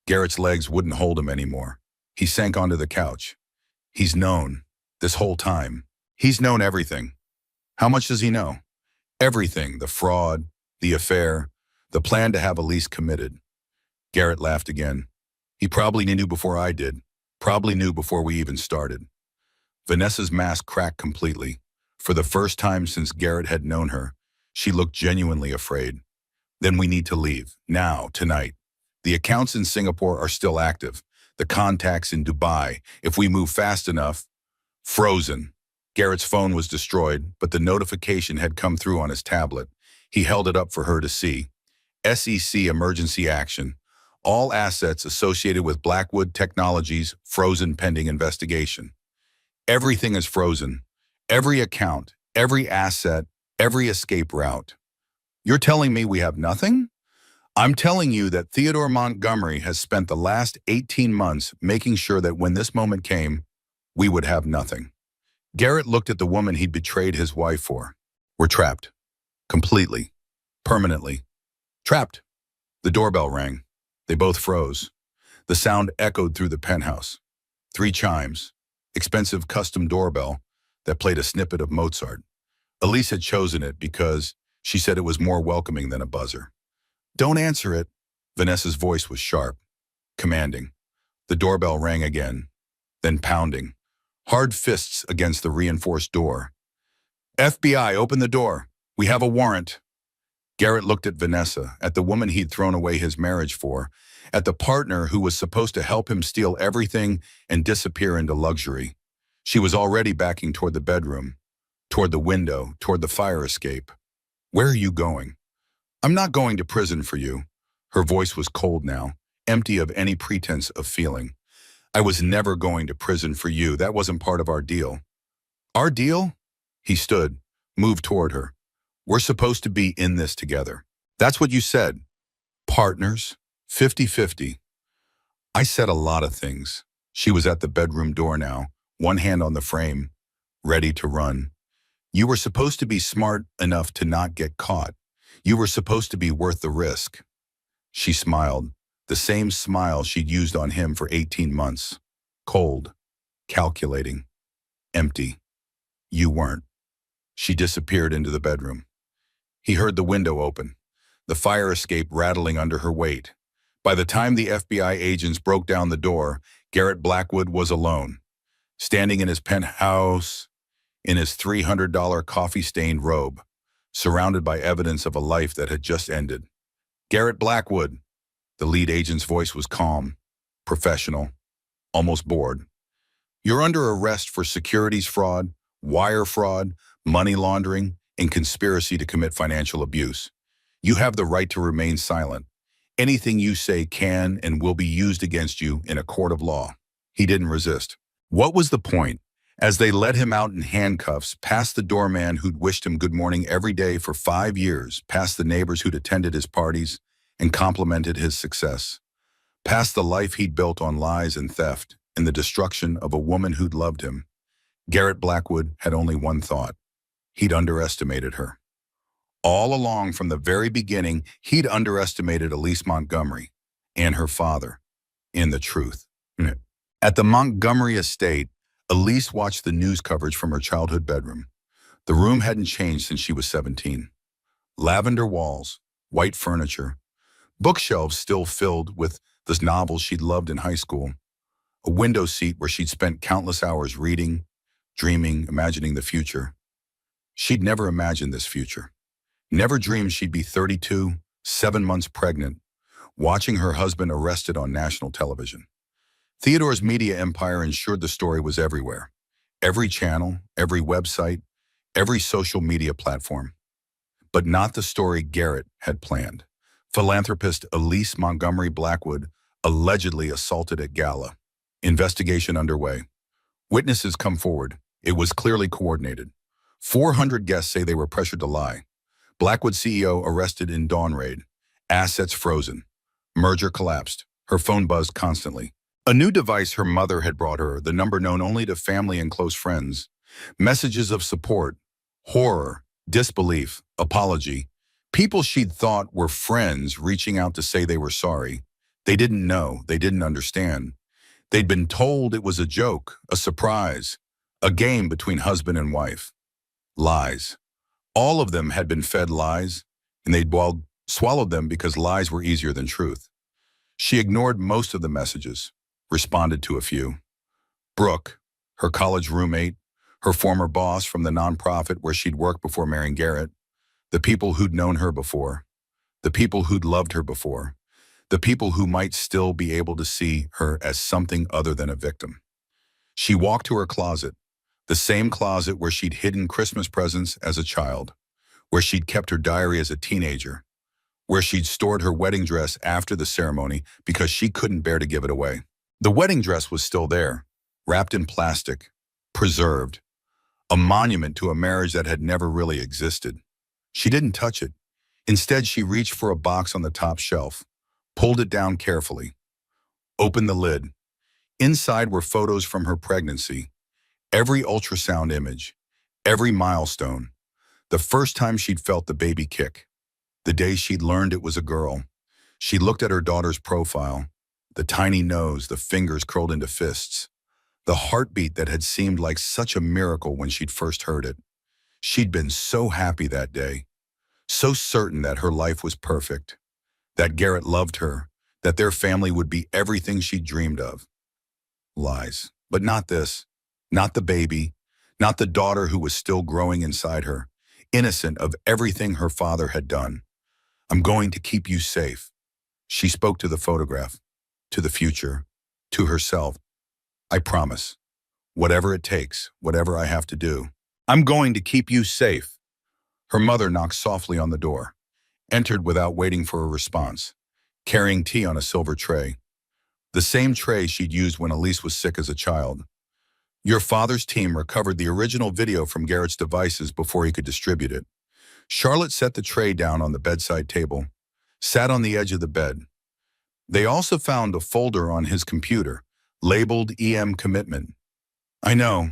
Garrett's legs wouldn't hold him anymore. He sank onto the couch. "He's known. This whole time. He's known everything." "How much does he know?" "Everything. The fraud, the affair, the plan to have Elise committed." Garrett laughed again. "He probably knew before I did. Probably knew before we even started." Vanessa's mask cracked completely. For the first time since Garrett had known her, she looked genuinely afraid. "Then we need to leave. Now, tonight. The accounts in Singapore are still active. The contacts in Dubai. If we move fast enough." Frozen. Garrett's phone was destroyed, but the notification had come through on his tablet. He held it up for her to see. "SEC emergency action. All assets associated with Blackwood Technologies frozen pending investigation." Everything is frozen. Every account, every asset, every escape route. "You're telling me we have nothing?" "I'm telling you that Theodore Montgomery has spent the last 18 months making sure that when this moment came, we would have nothing." Garrett looked at the woman he'd betrayed his wife for. "We're trapped. Completely. Permanently. Trapped." The doorbell rang. They both froze. The sound echoed through the penthouse. 3 chimes. Expensive custom doorbell that played a snippet of Mozart. Elise had chosen it because she said it was more welcoming than a buzzer. "Don't answer it." Vanessa's voice was sharp, commanding. The doorbell rang again, then pounding. Hard fists against the reinforced door. "FBI, open the door. We have a warrant." Garrett looked at Vanessa, at the woman he'd thrown away his marriage for, at the partner who was supposed to help him steal everything and disappear into luxury. She was already backing toward the bedroom, toward the window, toward the fire escape. "Where are you going?" "I'm not going to prison for you." Her voice was cold now, empty of any pretense of feeling. "I was never going to prison for you. That wasn't part of our deal." "Our deal?" He stood, moved toward her. "We're supposed to be in this together. That's what you said. Partners, 50-50. I said a lot of things." She was at the bedroom door now, one hand on the frame, ready to run. "You were supposed to be smart enough to not get caught. You were supposed to be worth the risk." She smiled, the same smile she'd used on him for 18 months. Cold, calculating, empty. "You weren't." She disappeared into the bedroom. He heard the window open, the fire escape rattling under her weight. By the time the FBI agents broke down the door, Garrett Blackwood was alone, standing in his penthouse, in his $300 coffee-stained robe, surrounded by evidence of a life that had just ended. "Garrett Blackwood." The lead agent's voice was calm, professional, almost bored. "You're under arrest for securities fraud, wire fraud, money laundering, and conspiracy to commit financial abuse. You have the right to remain silent. Anything you say can and will be used against you in a court of law." He didn't resist. What was the point? As they led him out in handcuffs, past the doorman who'd wished him good morning every day for 5 years, past the neighbors who'd attended his parties, and complimented his success. Past the life he'd built on lies and theft and the destruction of a woman who'd loved him, Garrett Blackwood had only one thought. He'd underestimated her. All along from the very beginning, he'd underestimated Elise Montgomery and her father and the truth. At the Montgomery estate, Elise watched the news coverage from her childhood bedroom. The room hadn't changed since she was 17. Lavender walls, white furniture, bookshelves still filled with the novels she'd loved in high school, a window seat where she'd spent countless hours reading, dreaming, imagining the future. She'd never imagined this future. Never dreamed she'd be 32, 7 months pregnant, watching her husband arrested on national television. Theodore's media empire ensured the story was everywhere. Every channel, every website, every social media platform. But not the story Garrett had planned. Philanthropist Elise Montgomery Blackwood allegedly assaulted at gala. Investigation underway. Witnesses come forward. It was clearly coordinated. 400 guests say they were pressured to lie. Blackwood CEO arrested in dawn raid. Assets frozen. Merger collapsed. Her phone buzzed constantly. A new device her mother had brought her, the number known only to family and close friends. Messages of support, horror, disbelief, apology. People she'd thought were friends reaching out to say they were sorry. They didn't know. They didn't understand. They'd been told it was a joke, a surprise, a game between husband and wife. Lies. All of them had been fed lies, and they'd swallowed them because lies were easier than truth. She ignored most of the messages, responded to a few. Brooke, her college roommate, her former boss from the nonprofit where she'd worked before marrying Garrett, the people who'd known her before, the people who'd loved her before, the people who might still be able to see her as something other than a victim. She walked to her closet, the same closet where she'd hidden Christmas presents as a child, where she'd kept her diary as a teenager, where she'd stored her wedding dress after the ceremony because she couldn't bear to give it away. The wedding dress was still there, wrapped in plastic, preserved, a monument to a marriage that had never really existed. She didn't touch it. Instead, she reached for a box on the top shelf, pulled it down carefully, opened the lid. Inside were photos from her pregnancy, every ultrasound image, every milestone, the first time she'd felt the baby kick, the day she'd learned it was a girl. She looked at her daughter's profile, the tiny nose, the fingers curled into fists, the heartbeat that had seemed like such a miracle when she'd first heard it. She'd been so happy that day, so certain that her life was perfect, that Garrett loved her, that their family would be everything she dreamed of. Lies. But not this. Not the baby. Not the daughter who was still growing inside her, innocent of everything her father had done. I'm going to keep you safe. She spoke to the photograph, to the future, to herself. I promise. Whatever it takes, whatever I have to do, I'm going to keep you safe. Her mother knocked softly on the door, entered without waiting for a response, carrying tea on a silver tray. The same tray she'd used when Elise was sick as a child. Your father's team recovered the original video from Garrett's devices before he could distribute it. Charlotte set the tray down on the bedside table, sat on the edge of the bed. They also found a folder on his computer, labeled EM Commitment. I know,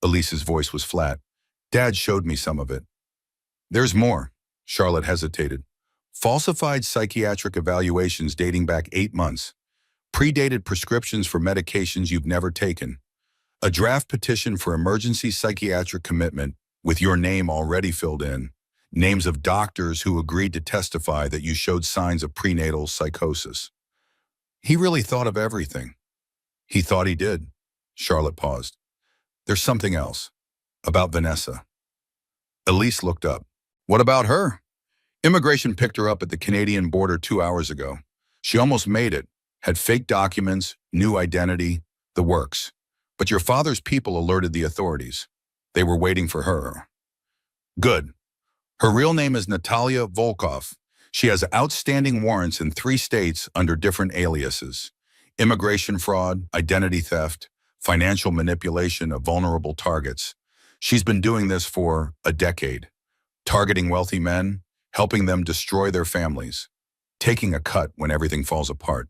Elise's voice was flat. Dad showed me some of it. There's more, Charlotte hesitated. Falsified psychiatric evaluations dating back 8 months. Predated prescriptions for medications you've never taken. A draft petition for emergency psychiatric commitment with your name already filled in. Names of doctors who agreed to testify that you showed signs of prenatal psychosis. He really thought of everything. He thought he did. Charlotte paused. There's something else. About Vanessa. Elise looked up. What about her? Immigration picked her up at the Canadian border 2 hours ago. She almost made it. Had fake documents, new identity, the works. But your father's people alerted the authorities. They were waiting for her. Good. Her real name is Natalia Volkov. She has outstanding warrants in 3 states under different aliases. Immigration fraud, identity theft, financial manipulation of vulnerable targets. She's been doing this for a decade. Targeting wealthy men, helping them destroy their families. taking a cut when everything falls apart.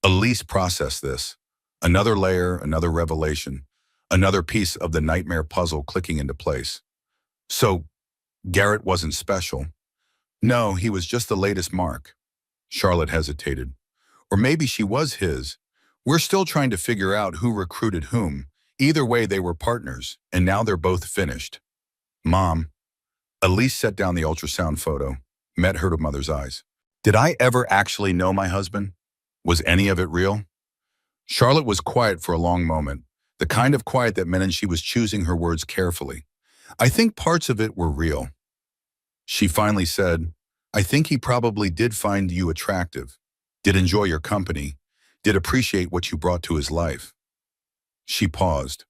Elise processed this. Another layer, another revelation, another piece of the nightmare puzzle clicking into place. So, Garrett wasn't special. No, he was just the latest mark. Charlotte hesitated. Or maybe she was his. We're still trying to figure out who recruited whom. Either way, they were partners, and now they're both finished. Mom. Elise set down the ultrasound photo, met her mother's eyes. Did I ever actually know my husband? Was any of it real? Charlotte was quiet for a long moment, the kind of quiet that meant she was choosing her words carefully. I think parts of it were real. She finally said, I think he probably did find you attractive, did enjoy your company, did appreciate what you brought to his life. She paused.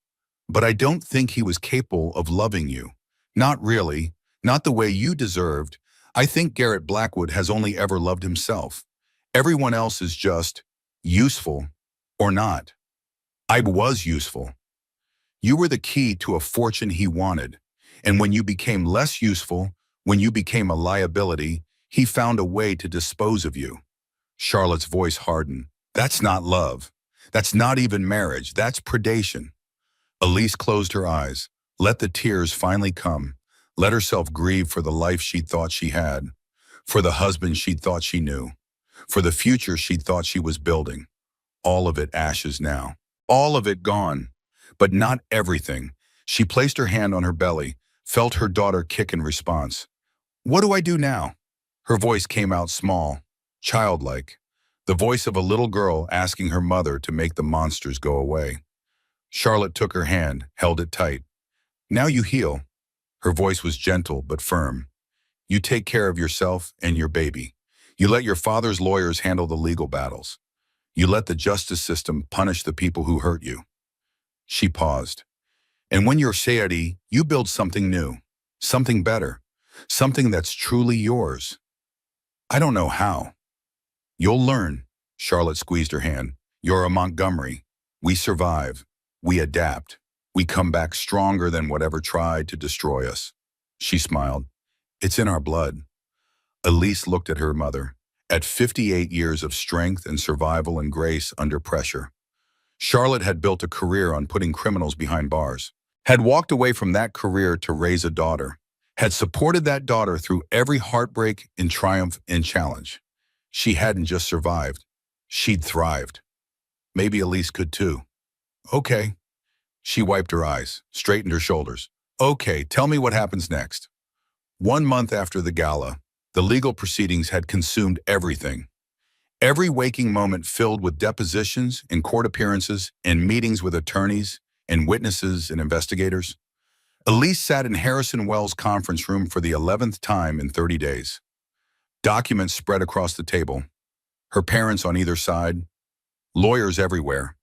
But I don't think he was capable of loving you. Not really, not the way you deserved. I think Garrett Blackwood has only ever loved himself. Everyone else is just useful or not. I was useful. You were the key to a fortune he wanted. And when you became less useful, when you became a liability, he found a way to dispose of you. Charlotte's voice hardened. That's not love. That's not even marriage. That's predation. Elise closed her eyes, let the tears finally come, let herself grieve for the life she thought she had, for the husband she thought she knew, for the future she thought she was building. All of it ashes now. All of it gone. But not everything. She placed her hand on her belly, felt her daughter kick in response. What do I do now? Her voice came out small, childlike, the voice of a little girl asking her mother to make the monsters go away. Charlotte took her hand, held it tight. Now you heal. Her voice was gentle but firm. You take care of yourself and your baby. You let your father's lawyers handle the legal battles. You let the justice system punish the people who hurt you. She paused. And when you're ready, you build something new, something better, something that's truly yours. I don't know how. You'll learn. Charlotte squeezed her hand. You're a Montgomery. We survive. We adapt. We come back stronger than whatever tried to destroy us. She smiled. It's in our blood. Elise looked at her mother, at 58 years of strength and survival and grace under pressure. Charlotte had built a career on putting criminals behind bars, had walked away from that career to raise a daughter, had supported that daughter through every heartbreak and triumph and challenge. She hadn't just survived, she'd thrived. Maybe Elise could too. Okay. She wiped her eyes, straightened her shoulders. Okay, tell me what happens next. 1 month after the gala, the legal proceedings had consumed everything. Every waking moment filled with depositions and court appearances and meetings with attorneys and witnesses and investigators. Elise sat in Harrison Wells' conference room for the 11th time in 30 days. Documents spread across the table. Her parents on either side. Lawyers everywhere.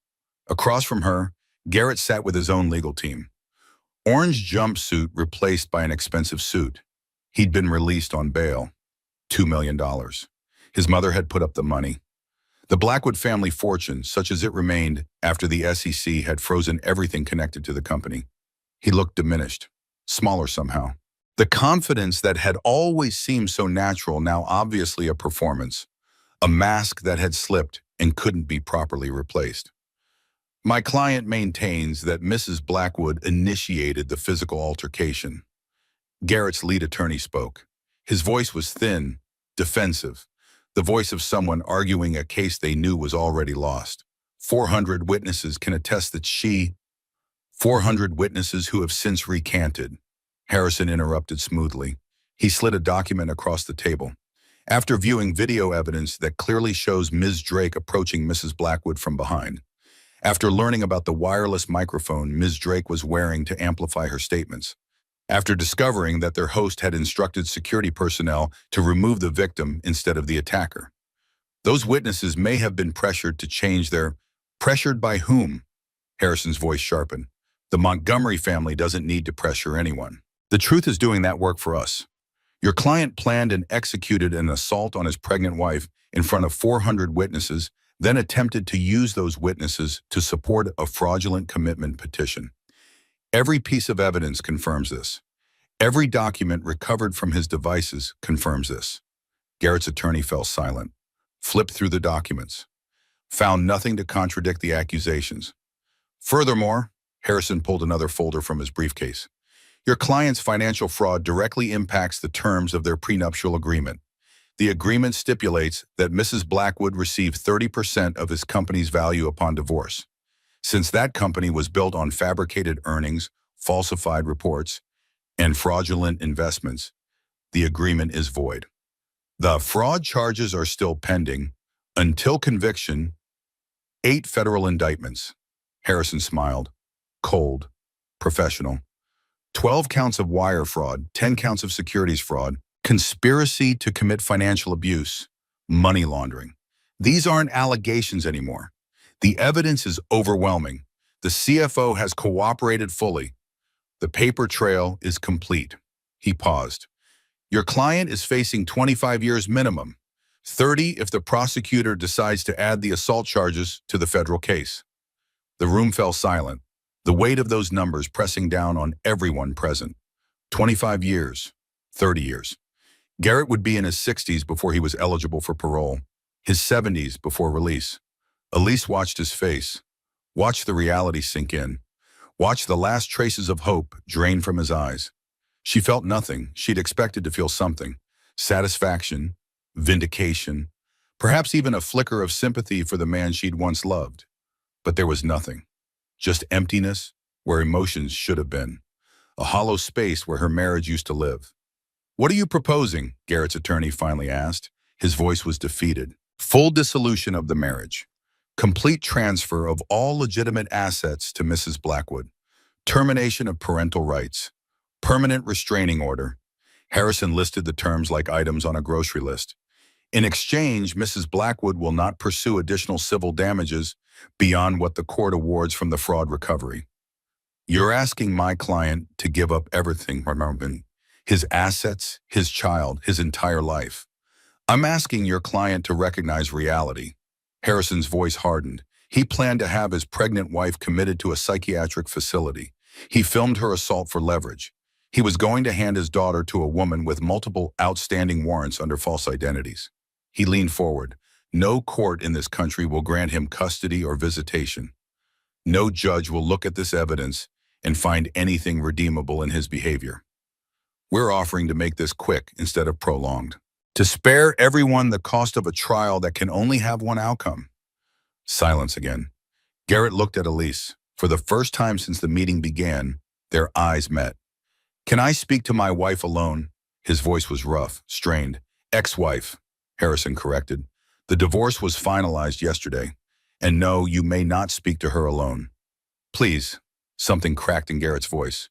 Across from her, Garrett sat with his own legal team. Orange jumpsuit replaced by an expensive suit. He'd been released on bail. $2 million. His mother had put up the money. The Blackwood family fortune, such as it remained after the SEC had frozen everything connected to the company. He looked diminished, smaller somehow. The confidence that had always seemed so natural, now obviously a performance, a mask that had slipped and couldn't be properly replaced. My client maintains that Mrs. Blackwood initiated the physical altercation. Garrett's lead attorney spoke. His voice was thin, defensive, the voice of someone arguing a case they knew was already lost. 400 witnesses can attest that 400 witnesses who have since recanted. Harrison interrupted smoothly. He slid a document across the table. After viewing video evidence that clearly shows Ms. Drake approaching Mrs. Blackwood from behind, after learning about the wireless microphone Ms. Drake was wearing to amplify her statements, after discovering that their host had instructed security personnel to remove the victim instead of the attacker. Those witnesses may have been pressured to change their... Pressured by whom? Harrison's voice sharpened. The Montgomery family doesn't need to pressure anyone. The truth is doing that work for us. Your client planned and executed an assault on his pregnant wife in front of 400 witnesses, then attempted to use those witnesses to support a fraudulent commitment petition. Every piece of evidence confirms this. Every document recovered from his devices confirms this. Garrett's attorney fell silent. flipped through the documents, found nothing to contradict the accusations. Furthermore, Harrison pulled another folder from his briefcase. Your client's financial fraud directly impacts the terms of their prenuptial agreement. The agreement stipulates that Mrs. Blackwood receive 30% of his company's value upon divorce. Since that company was built on fabricated earnings, falsified reports, and fraudulent investments, the agreement is void. The fraud charges are still pending until conviction. 8 federal indictments. Harrison smiled. Cold. Professional. 12 counts of wire fraud, 10 counts of securities fraud, conspiracy to commit financial abuse, money laundering. These aren't allegations anymore. The evidence is overwhelming. The CFO has cooperated fully. The paper trail is complete. He paused. Your client is facing 25 years minimum, 30 if the prosecutor decides to add the assault charges to the federal case. The room fell silent, the weight of those numbers pressing down on everyone present. 25 years, 30 years. Garrett would be in his 60s before he was eligible for parole, his 70s before release. Elise watched his face, watched the reality sink in, watched the last traces of hope drain from his eyes. She felt nothing. She'd expected to feel something. Satisfaction, vindication, perhaps even a flicker of sympathy for the man she'd once loved. But there was nothing. Just emptiness where emotions should have been. A hollow space where her marriage used to live. What are you proposing? Garrett's attorney finally asked. His voice was defeated. Full dissolution of the marriage. Complete transfer of all legitimate assets to Mrs. Blackwood. Termination of parental rights. Permanent restraining order. Harrison listed the terms like items on a grocery list. In exchange, Mrs. Blackwood will not pursue additional civil damages beyond what the court awards from the fraud recovery. You're asking my client to give up everything, Marvin. His assets, his child, his entire life. I'm asking your client to recognize reality. Harrison's voice hardened. He planned to have his pregnant wife committed to a psychiatric facility. He filmed her assault for leverage. He was going to hand his daughter to a woman with multiple outstanding warrants under false identities. He leaned forward. No court in this country will grant him custody or visitation. No judge will look at this evidence and find anything redeemable in his behavior. We're offering to make this quick instead of prolonged. To spare everyone the cost of a trial that can only have one outcome. Silence again. Garrett looked at Elise. For the first time since the meeting began, their eyes met. Can I speak to my wife alone? His voice was rough, strained. Ex-wife, Harrison corrected. The divorce was finalized yesterday. And no, you may not speak to her alone. Please, something cracked in Garrett's voice.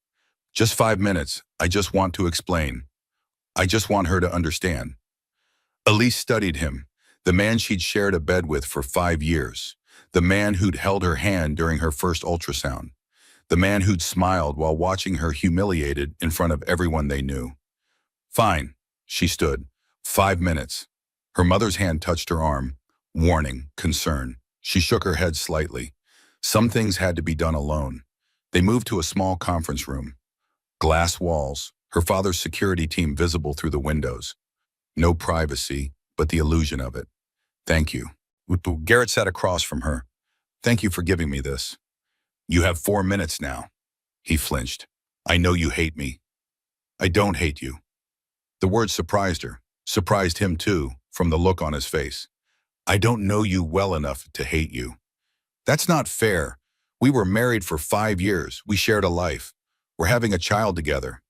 Just 5 minutes. I just want to explain. I just want her to understand. Elise studied him, the man she'd shared a bed with for 5 years, the man who'd held her hand during her first ultrasound, the man who'd smiled while watching her humiliated in front of everyone they knew. Fine, she stood. 5 minutes. Her mother's hand touched her arm. Warning, concern. She shook her head slightly. Some things had to be done alone. They moved to a small conference room. Glass walls, her father's security team visible through the windows. No privacy, but the illusion of it. Thank you. Garrett sat across from her. Thank you for giving me this. You have 4 minutes now. He flinched. I know you hate me. I don't hate you. The word surprised her, surprised him too, from the look on his face. I don't know you well enough to hate you. That's not fair. We were married for 5 years. We shared a life. We're having a child together.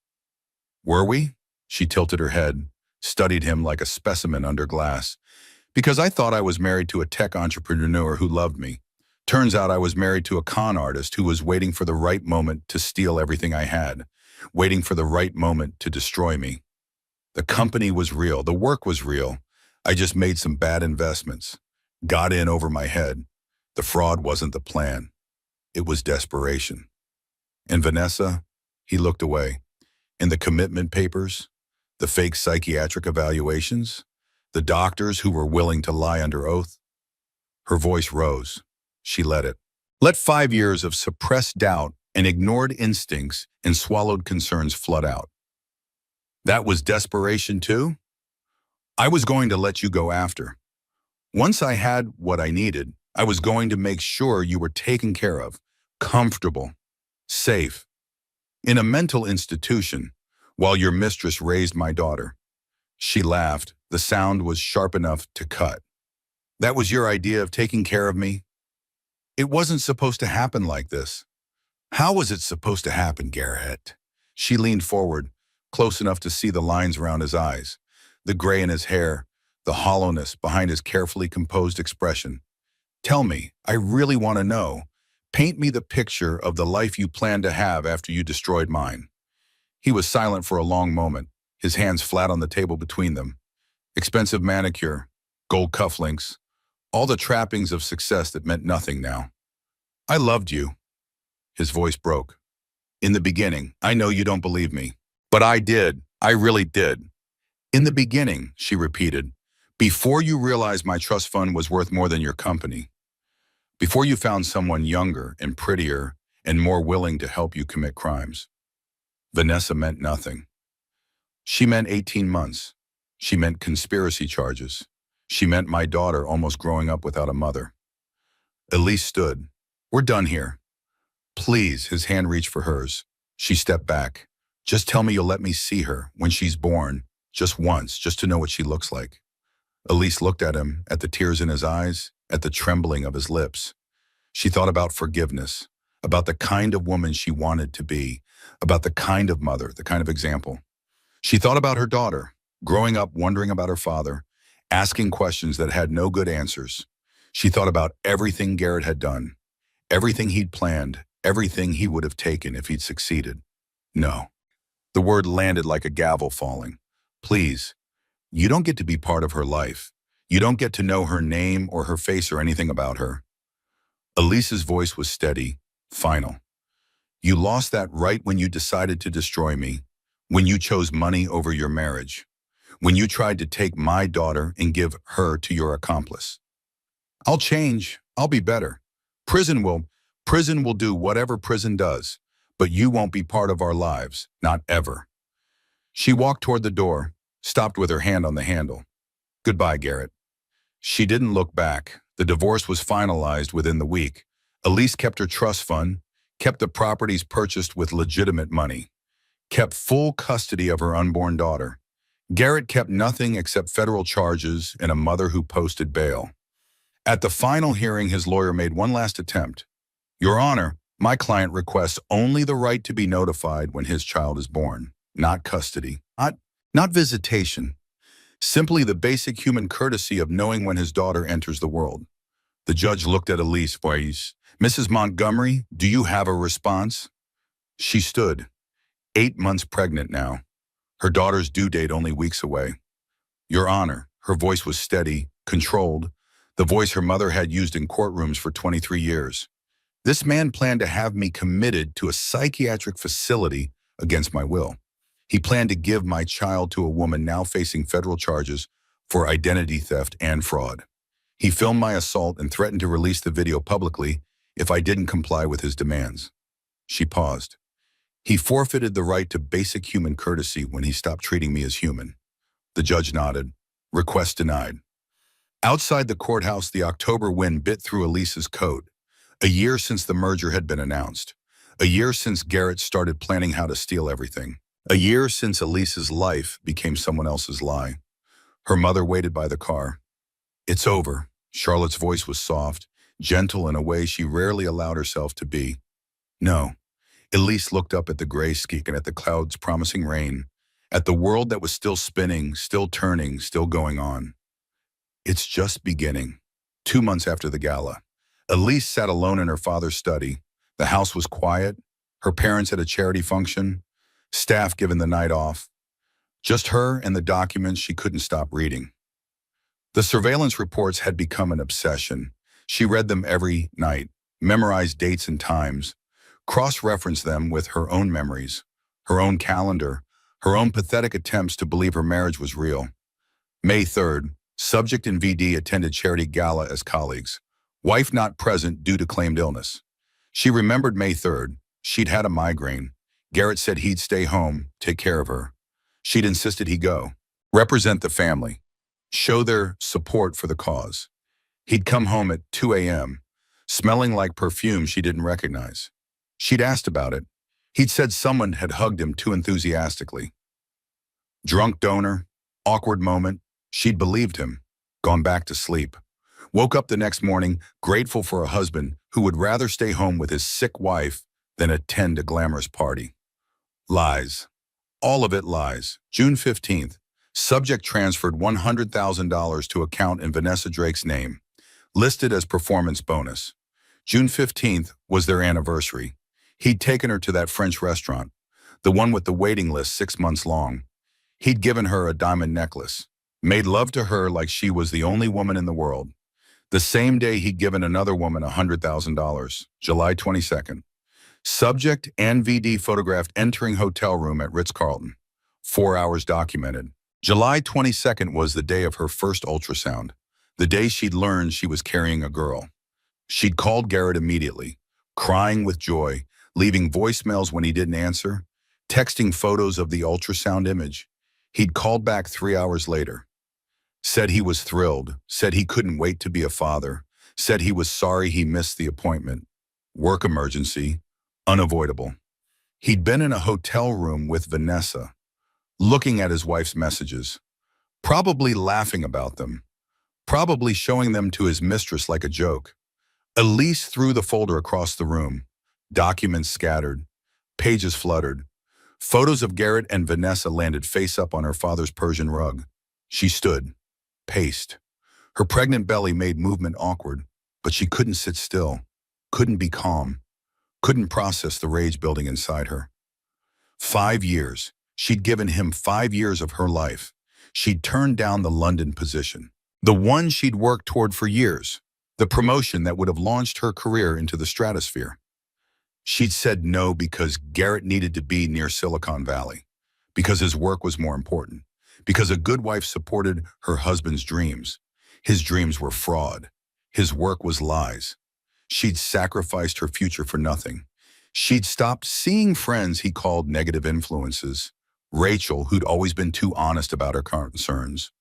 Were we? She tilted her head, studied him like a specimen under glass. Because I thought I was married to a tech entrepreneur who loved me. Turns out I was married to a con artist who was waiting for the right moment to steal everything I had, waiting for the right moment to destroy me. The company was real. The work was real. I just made some bad investments. Got in over my head. The fraud wasn't the plan. It was desperation. And Vanessa, he looked away. In the commitment papers, the fake psychiatric evaluations, the doctors who were willing to lie under oath. Her voice rose. She let it. Let 5 years of suppressed doubt and ignored instincts and swallowed concerns flood out. That was desperation too? I was going to let you go after. Once I had what I needed, I was going to make sure you were taken care of, comfortable, safe, in a mental institution, while your mistress raised my daughter. She laughed. The sound was sharp enough to cut. That was your idea of taking care of me? It wasn't supposed to happen like this. How was it supposed to happen, Garrett? She leaned forward, close enough to see the lines around his eyes, the gray in his hair, the hollowness behind his carefully composed expression. Tell me, I really want to know. Paint me the picture of the life you planned to have after you destroyed mine. He was silent for a long moment, his hands flat on the table between them. Expensive manicure, gold cufflinks, all the trappings of success that meant nothing now. I loved you. His voice broke. In the beginning, I know you don't believe me. But I did. I really did. In the beginning, she repeated, before you realized my trust fund was worth more than your company. Before you found someone younger and prettier and more willing to help you commit crimes. Vanessa meant nothing. She meant 18 months. She meant conspiracy charges. She meant my daughter almost growing up without a mother. Elise stood. We're done here. Please, his hand reached for hers. She stepped back. Just tell me you'll let me see her when she's born, just once, just to know what she looks like. Elise looked at him, at the tears in his eyes, at the trembling of his lips. She thought about forgiveness, about the kind of woman she wanted to be, about the kind of mother, the kind of example. She thought about her daughter, growing up wondering about her father, asking questions that had no good answers. She thought about everything Garrett had done, everything he'd planned, everything he would have taken if he'd succeeded. No. The word landed like a gavel falling. Please, you don't get to be part of her life. You don't get to know her name or her face or anything about her. Elise's voice was steady, final. You lost that right when you decided to destroy me, when you chose money over your marriage, when you tried to take my daughter and give her to your accomplice. I'll change. I'll be better. Prison will do whatever prison does, but you won't be part of our lives, not ever. She walked toward the door, stopped with her hand on the handle. Goodbye, Garrett. She didn't look back. The divorce was finalized within the week. Elise kept her trust fund, kept the properties purchased with legitimate money, kept full custody of her unborn daughter. Garrett kept nothing except federal charges and a mother who posted bail. At the final hearing, his lawyer made one last attempt. Your Honor, my client requests only the right to be notified when his child is born, not custody, not visitation, simply the basic human courtesy of knowing when his daughter enters the world. The judge looked at Elise. Mrs. Montgomery, do you have a response? She stood, 8 months pregnant now, her daughter's due date only weeks away. Your Honor, her voice was steady, controlled, the voice her mother had used in courtrooms for 23 years. This man planned to have me committed to a psychiatric facility against my will. He planned to give my child to a woman now facing federal charges for identity theft and fraud. He filmed my assault and threatened to release the video publicly if I didn't comply with his demands. She paused. He forfeited the right to basic human courtesy when he stopped treating me as human. The judge nodded. Request denied. Outside the courthouse, the October wind bit through Elise's coat. A year since the merger had been announced. A year since Garrett started planning how to steal everything. A year since Elise's life became someone else's lie. Her mother waited by the car. It's over. Charlotte's voice was soft, gentle in a way she rarely allowed herself to be. No. Elise looked up at the gray sky and at the clouds promising rain, at the world that was still spinning, still turning, still going on. It's just beginning. 2 months after the gala, Elise sat alone in her father's study. The house was quiet. Her parents had a charity function. Staff given the night off. Just her and the documents she couldn't stop reading. The surveillance reports had become an obsession. She read them every night, memorized dates and times, cross-referenced them with her own memories, her own calendar, her own pathetic attempts to believe her marriage was real. May 3rd, subject and VD attended charity gala as colleagues. Wife not present due to claimed illness. She remembered May 3rd. She'd had a migraine. Garrett said he'd stay home, take care of her. She'd insisted he go. Represent the family. Show their support for the cause. He'd come home at 2 a.m., smelling like perfume she didn't recognize. She'd asked about it. He'd said someone had hugged him too enthusiastically. Drunk donor, awkward moment. She'd believed him, gone back to sleep. Woke up the next morning, grateful for a husband who would rather stay home with his sick wife than attend a glamorous party. Lies. All of it lies. June 15th. Subject transferred $100,000 to account in Vanessa Drake's name, listed as performance bonus. June 15th was their anniversary. He'd taken her to that French restaurant, the one with the waiting list 6 months long. He'd given her a diamond necklace, made love to her like she was the only woman in the world. The same day he'd given another woman $100,000, July 22nd. Subject and VD photographed entering hotel room at Ritz-Carlton. 4 hours documented. July 22nd was the day of her first ultrasound, the day she'd learned she was carrying a girl. She'd called Garrett immediately, crying with joy, leaving voicemails when he didn't answer, texting photos of the ultrasound image. He'd called back 3 hours later. Said he was thrilled, said he couldn't wait to be a father, said he was sorry he missed the appointment. Work emergency, unavoidable. He'd been in a hotel room with Vanessa, looking at his wife's messages, probably laughing about them, probably showing them to his mistress like a joke. Elise threw the folder across the room, documents scattered, pages fluttered. Photos of Garrett and Vanessa landed face up on her father's Persian rug. She stood, paced. Her pregnant belly made movement awkward, but she couldn't sit still, couldn't be calm, couldn't process the rage building inside her. 5 years. She'd given him 5 years of her life. She'd turned down the London position, the one she'd worked toward for years, the promotion that would have launched her career into the stratosphere. She'd said no because Garrett needed to be near Silicon Valley, because his work was more important, because a good wife supported her husband's dreams. His dreams were fraud. His work was lies. She'd sacrificed her future for nothing. She'd stopped seeing friends he called negative influences. Rachel, who'd always been too honest about her concerns.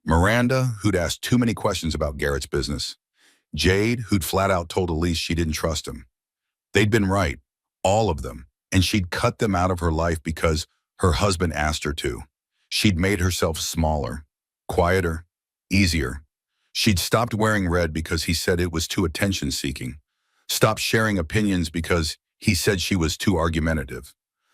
Miranda, who'd asked too many questions about Garrett's business. Jade, who'd flat out told Elise she didn't trust him. They'd been right, all of them, and she'd cut them out of her life because her husband asked her to. She'd made herself smaller, quieter, easier. She'd stopped wearing red because he said it was too attention-seeking. Stopped sharing opinions because he said she was too argumentative.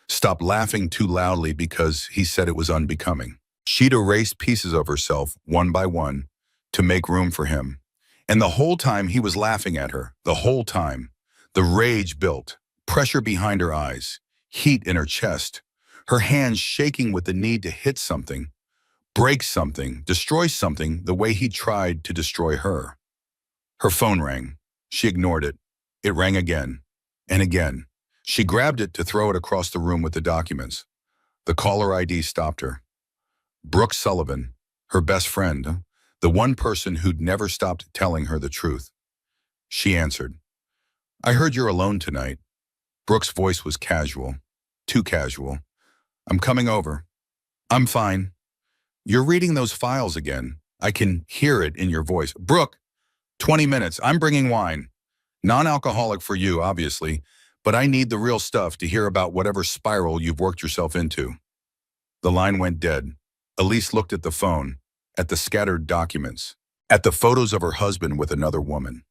Stopped laughing too loudly because he said it was unbecoming. She'd erased pieces of herself, one by one, to make room for him. And the whole time he was laughing at her, the whole time. The rage built, pressure behind her eyes, heat in her chest, her hands shaking with the need to hit something, break something, destroy something the way he tried to destroy her. Her phone rang. She ignored it. It rang again and again. She grabbed it to throw it across the room with the documents. The caller ID stopped her. Brooke Sullivan, her best friend, the one person who'd never stopped telling her the truth. She answered. I heard you're alone tonight. Brooke's voice was casual, too casual. I'm coming over. I'm fine. You're reading those files again. I can hear it in your voice. Brooke, 20 minutes. I'm bringing wine. Non-alcoholic for you, obviously, but I need the real stuff to hear about whatever spiral you've worked yourself into. The line went dead. Elise looked at the phone, at the scattered documents, at the photos of her husband with another woman.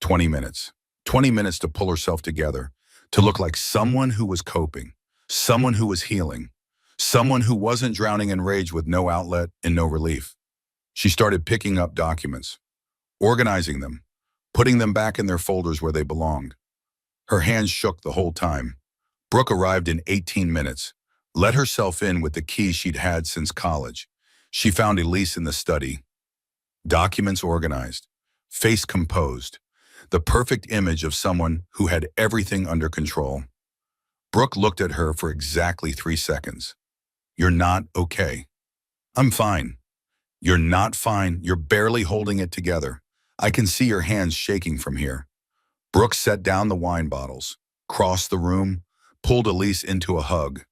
20 minutes. 20 minutes to pull herself together, to look like someone who was coping, someone who was healing, someone who wasn't drowning in rage with no outlet and no relief. She started picking up documents, organizing them, putting them back in their folders where they belonged. Her hands shook the whole time. Brooke arrived in 18 minutes, let herself in with the keys she'd had since college. She found Elise in the study. Documents organized, face composed, the perfect image of someone who had everything under control. Brooke looked at her for exactly 3 seconds. You're not okay. I'm fine. You're not fine. You're barely holding it together. I can see your hands shaking from here. Brooke set down the wine bottles, crossed the room, pulled Elise into a hug.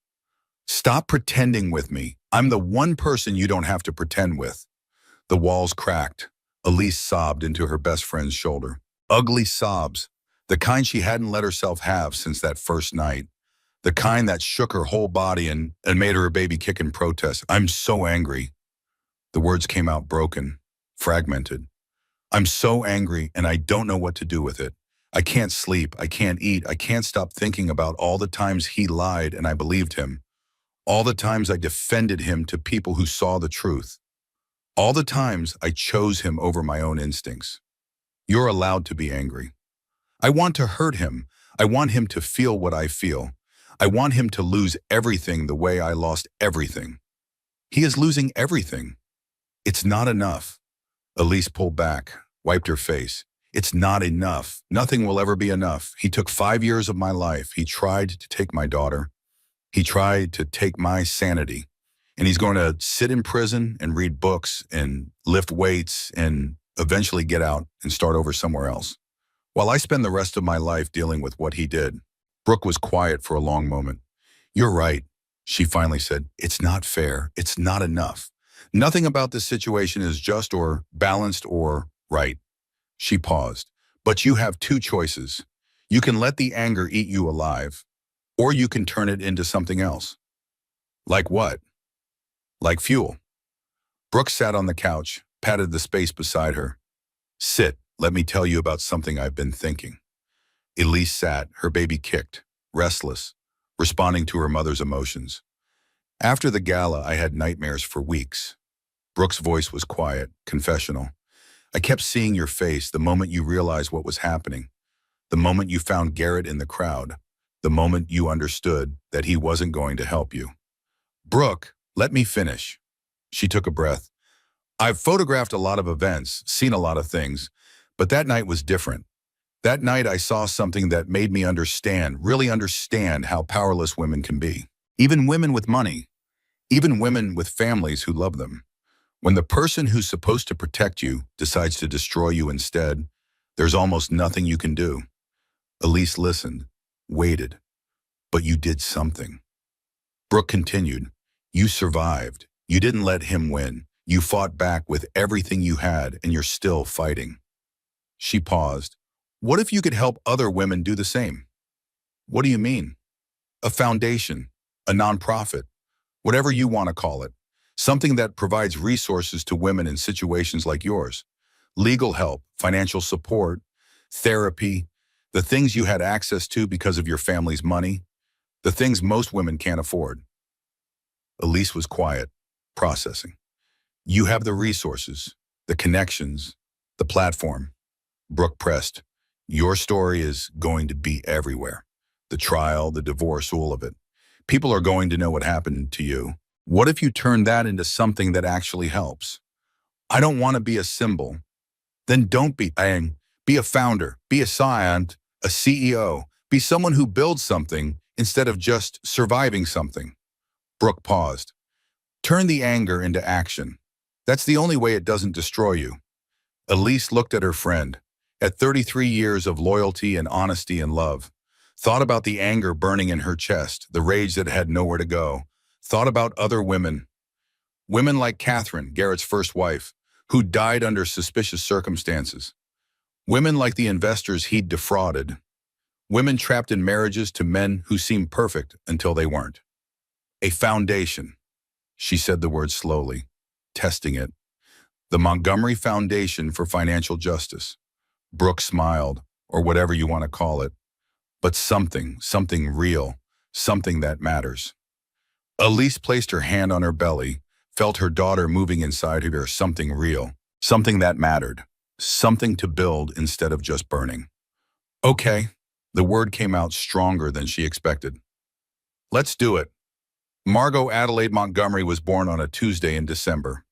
Stop pretending with me. I'm the one person you don't have to pretend with. The walls cracked. Elise sobbed into her best friend's shoulder. Ugly sobs, the kind she hadn't let herself have since that first night. The kind that shook her whole body and made her a baby kick in protest. I'm so angry. The words came out broken, fragmented. I'm so angry and I don't know what to do with it. I can't sleep, I can't eat, I can't stop thinking about all the times he lied and I believed him. All the times I defended him to people who saw the truth. All the times I chose him over my own instincts. You're allowed to be angry. I want to hurt him. I want him to feel what I feel. I want him to lose everything the way I lost everything. He is losing everything. It's not enough. Elise pulled back, wiped her face. It's not enough. Nothing will ever be enough. He took 5 years of my life. He tried to take my daughter. He tried to take my sanity. And he's going to sit in prison and read books and lift weights and eventually get out and start over somewhere else. While I spend the rest of my life dealing with what he did. Brooke was quiet for a long moment. You're right, she finally said. It's not fair. It's not enough. Nothing about this situation is just or balanced or right. She paused. But you have two choices. You can let the anger eat you alive, or you can turn it into something else. Like what? Like fuel. Brooke sat on the couch, patted the space beside her. Sit, let me tell you about something I've been thinking. Elise sat, her baby kicked, restless, responding to her mother's emotions. After the gala, I had nightmares for weeks. Brooke's voice was quiet, confessional. I kept seeing your face the moment you realized what was happening, the moment you found Garrett in the crowd, the moment you understood that he wasn't going to help you. Brooke, let me finish. She took a breath. I've photographed a lot of events, seen a lot of things, but that night was different. That night I saw something that made me understand, really understand how powerless women can be. Even women with money, even women with families who love them. When the person who's supposed to protect you decides to destroy you instead, there's almost nothing you can do. Elise listened, waited, but you did something. Brooke continued, you survived. You didn't let him win. You fought back with everything you had, and you're still fighting. She paused. What if you could help other women do the same? What do you mean? A foundation, a nonprofit, whatever you want to call it. Something that provides resources to women in situations like yours. Legal help, financial support, therapy, the things you had access to because of your family's money, the things most women can't afford. Elise was quiet, processing. You have the resources, the connections, the platform. Brooke pressed. Your story is going to be everywhere. The trial, the divorce, all of it. People are going to know what happened to you. What if you turn that into something that actually helps? I don't want to be a symbol. Then don't be. Be a founder, be a scion, a CEO, be someone who builds something instead of just surviving something. Brooke paused. Turn the anger into action. That's the only way it doesn't destroy you. Elise looked at her friend. At 33 years of loyalty and honesty and love, thought about the anger burning in her chest, the rage that had nowhere to go, thought about other women. Women like Catherine, Garrett's first wife, who died under suspicious circumstances. Women like the investors he'd defrauded. Women trapped in marriages to men who seemed perfect until they weren't. A foundation. She said the word slowly, testing it. The Montgomery Foundation for Financial Justice. Brooke smiled, or whatever you want to call it. But something real, something that matters. Elise placed her hand on her belly, felt her daughter moving inside of her. Something real, something that mattered, something to build instead of just burning. Okay, the word came out stronger than she expected. Let's do it. Margot Adelaide Montgomery was born on a Tuesday in December.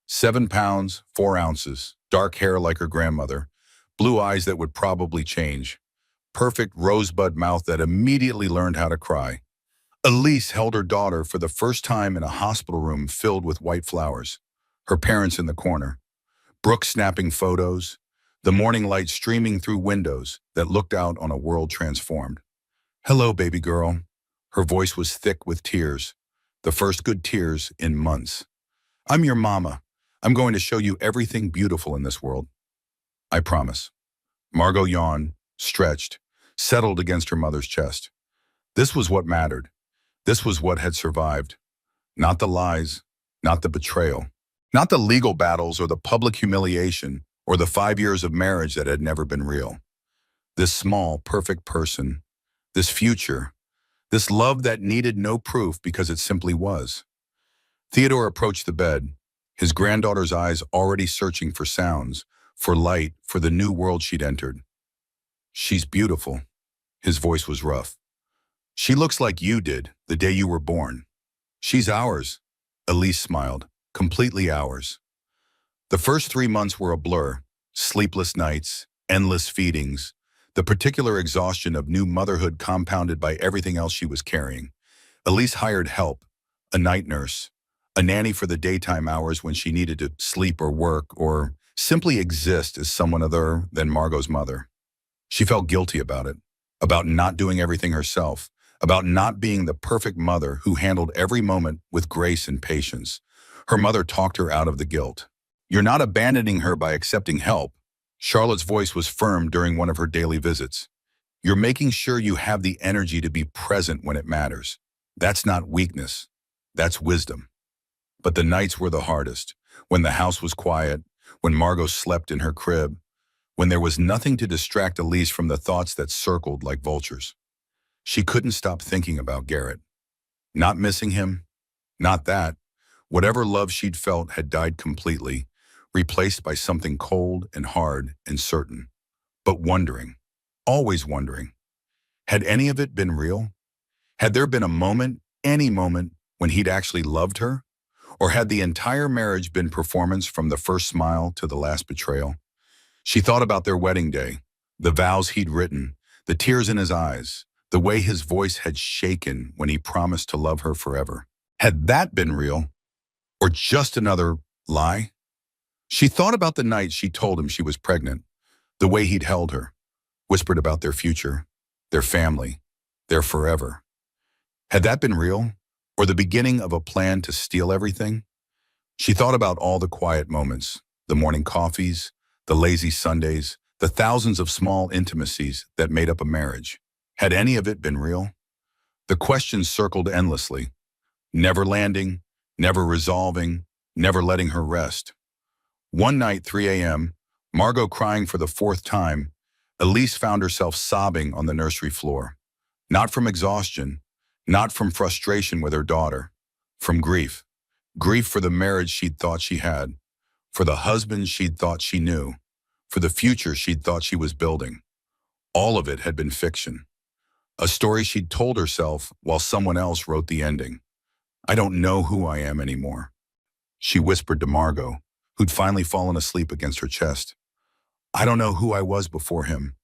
7 pounds, 4 ounces, dark hair like her grandmother, blue eyes that would probably change, perfect rosebud mouth that immediately learned how to cry. Elise held her daughter for the first time in a hospital room filled with white flowers, her parents in the corner. Brooke snapping photos, the morning light streaming through windows that looked out on a world transformed. Hello, baby girl. Her voice was thick with tears, the first good tears in months. I'm your mama. I'm going to show you everything beautiful in this world. I promise. Margot yawned, stretched, settled against her mother's chest. This was what mattered. This was what had survived. Not the lies, not the betrayal, not the legal battles or the public humiliation or the 5 years of marriage that had never been real. This small, perfect person, this future, this love that needed no proof because it simply was. Theodore approached the bed, his granddaughter's eyes already searching for sounds, for light, for the new world she'd entered. She's beautiful. His voice was rough. She looks like you did the day you were born. She's ours. Elise smiled. Completely ours. The first 3 months were a blur. Sleepless nights, endless feedings, the particular exhaustion of new motherhood compounded by everything else she was carrying. Elise hired help, a night nurse, a nanny for the daytime hours when she needed to sleep or work or simply exist as someone other than Margot's mother. She felt guilty about not doing everything herself, about not being the perfect mother who handled every moment with grace and patience. Her mother talked her out of the guilt. You're not abandoning her by accepting help. Charlotte's voice was firm during one of her daily visits. You're making sure you have the energy to be present when it matters. That's not weakness. That's wisdom. But the nights were the hardest, when the house was quiet, when Margot slept in her crib, when there was nothing to distract Elise from the thoughts that circled like vultures. She couldn't stop thinking about Garrett. Not missing him, not that. Whatever love she'd felt had died completely, replaced by something cold and hard and certain. But wondering, always wondering, had any of it been real? Had there been a moment, any moment, when he'd actually loved her? Or had the entire marriage been performance from the first smile to the last betrayal? She thought about their wedding day, the vows he'd written, the tears in his eyes, the way his voice had shaken when he promised to love her forever. Had that been real? Or just another lie? She thought about the night she told him she was pregnant, the way he'd held her, whispered about their future, their family, their forever. Had that been real? Or the beginning of a plan to steal everything? She thought about all the quiet moments, the morning coffees, the lazy Sundays, the thousands of small intimacies that made up a marriage. Had any of it been real? The questions circled endlessly, never landing, never resolving, never letting her rest. One night, 3 a.m., Margot crying for the 4th time, Elise found herself sobbing on the nursery floor. Not from exhaustion, not from frustration with her daughter, from grief. Grief for the marriage she'd thought she had, for the husband she'd thought she knew, for the future she'd thought she was building. All of it had been fiction. A story she'd told herself while someone else wrote the ending. I don't know who I am anymore, she whispered to Margot, who'd finally fallen asleep against her chest. I don't know who I was before him,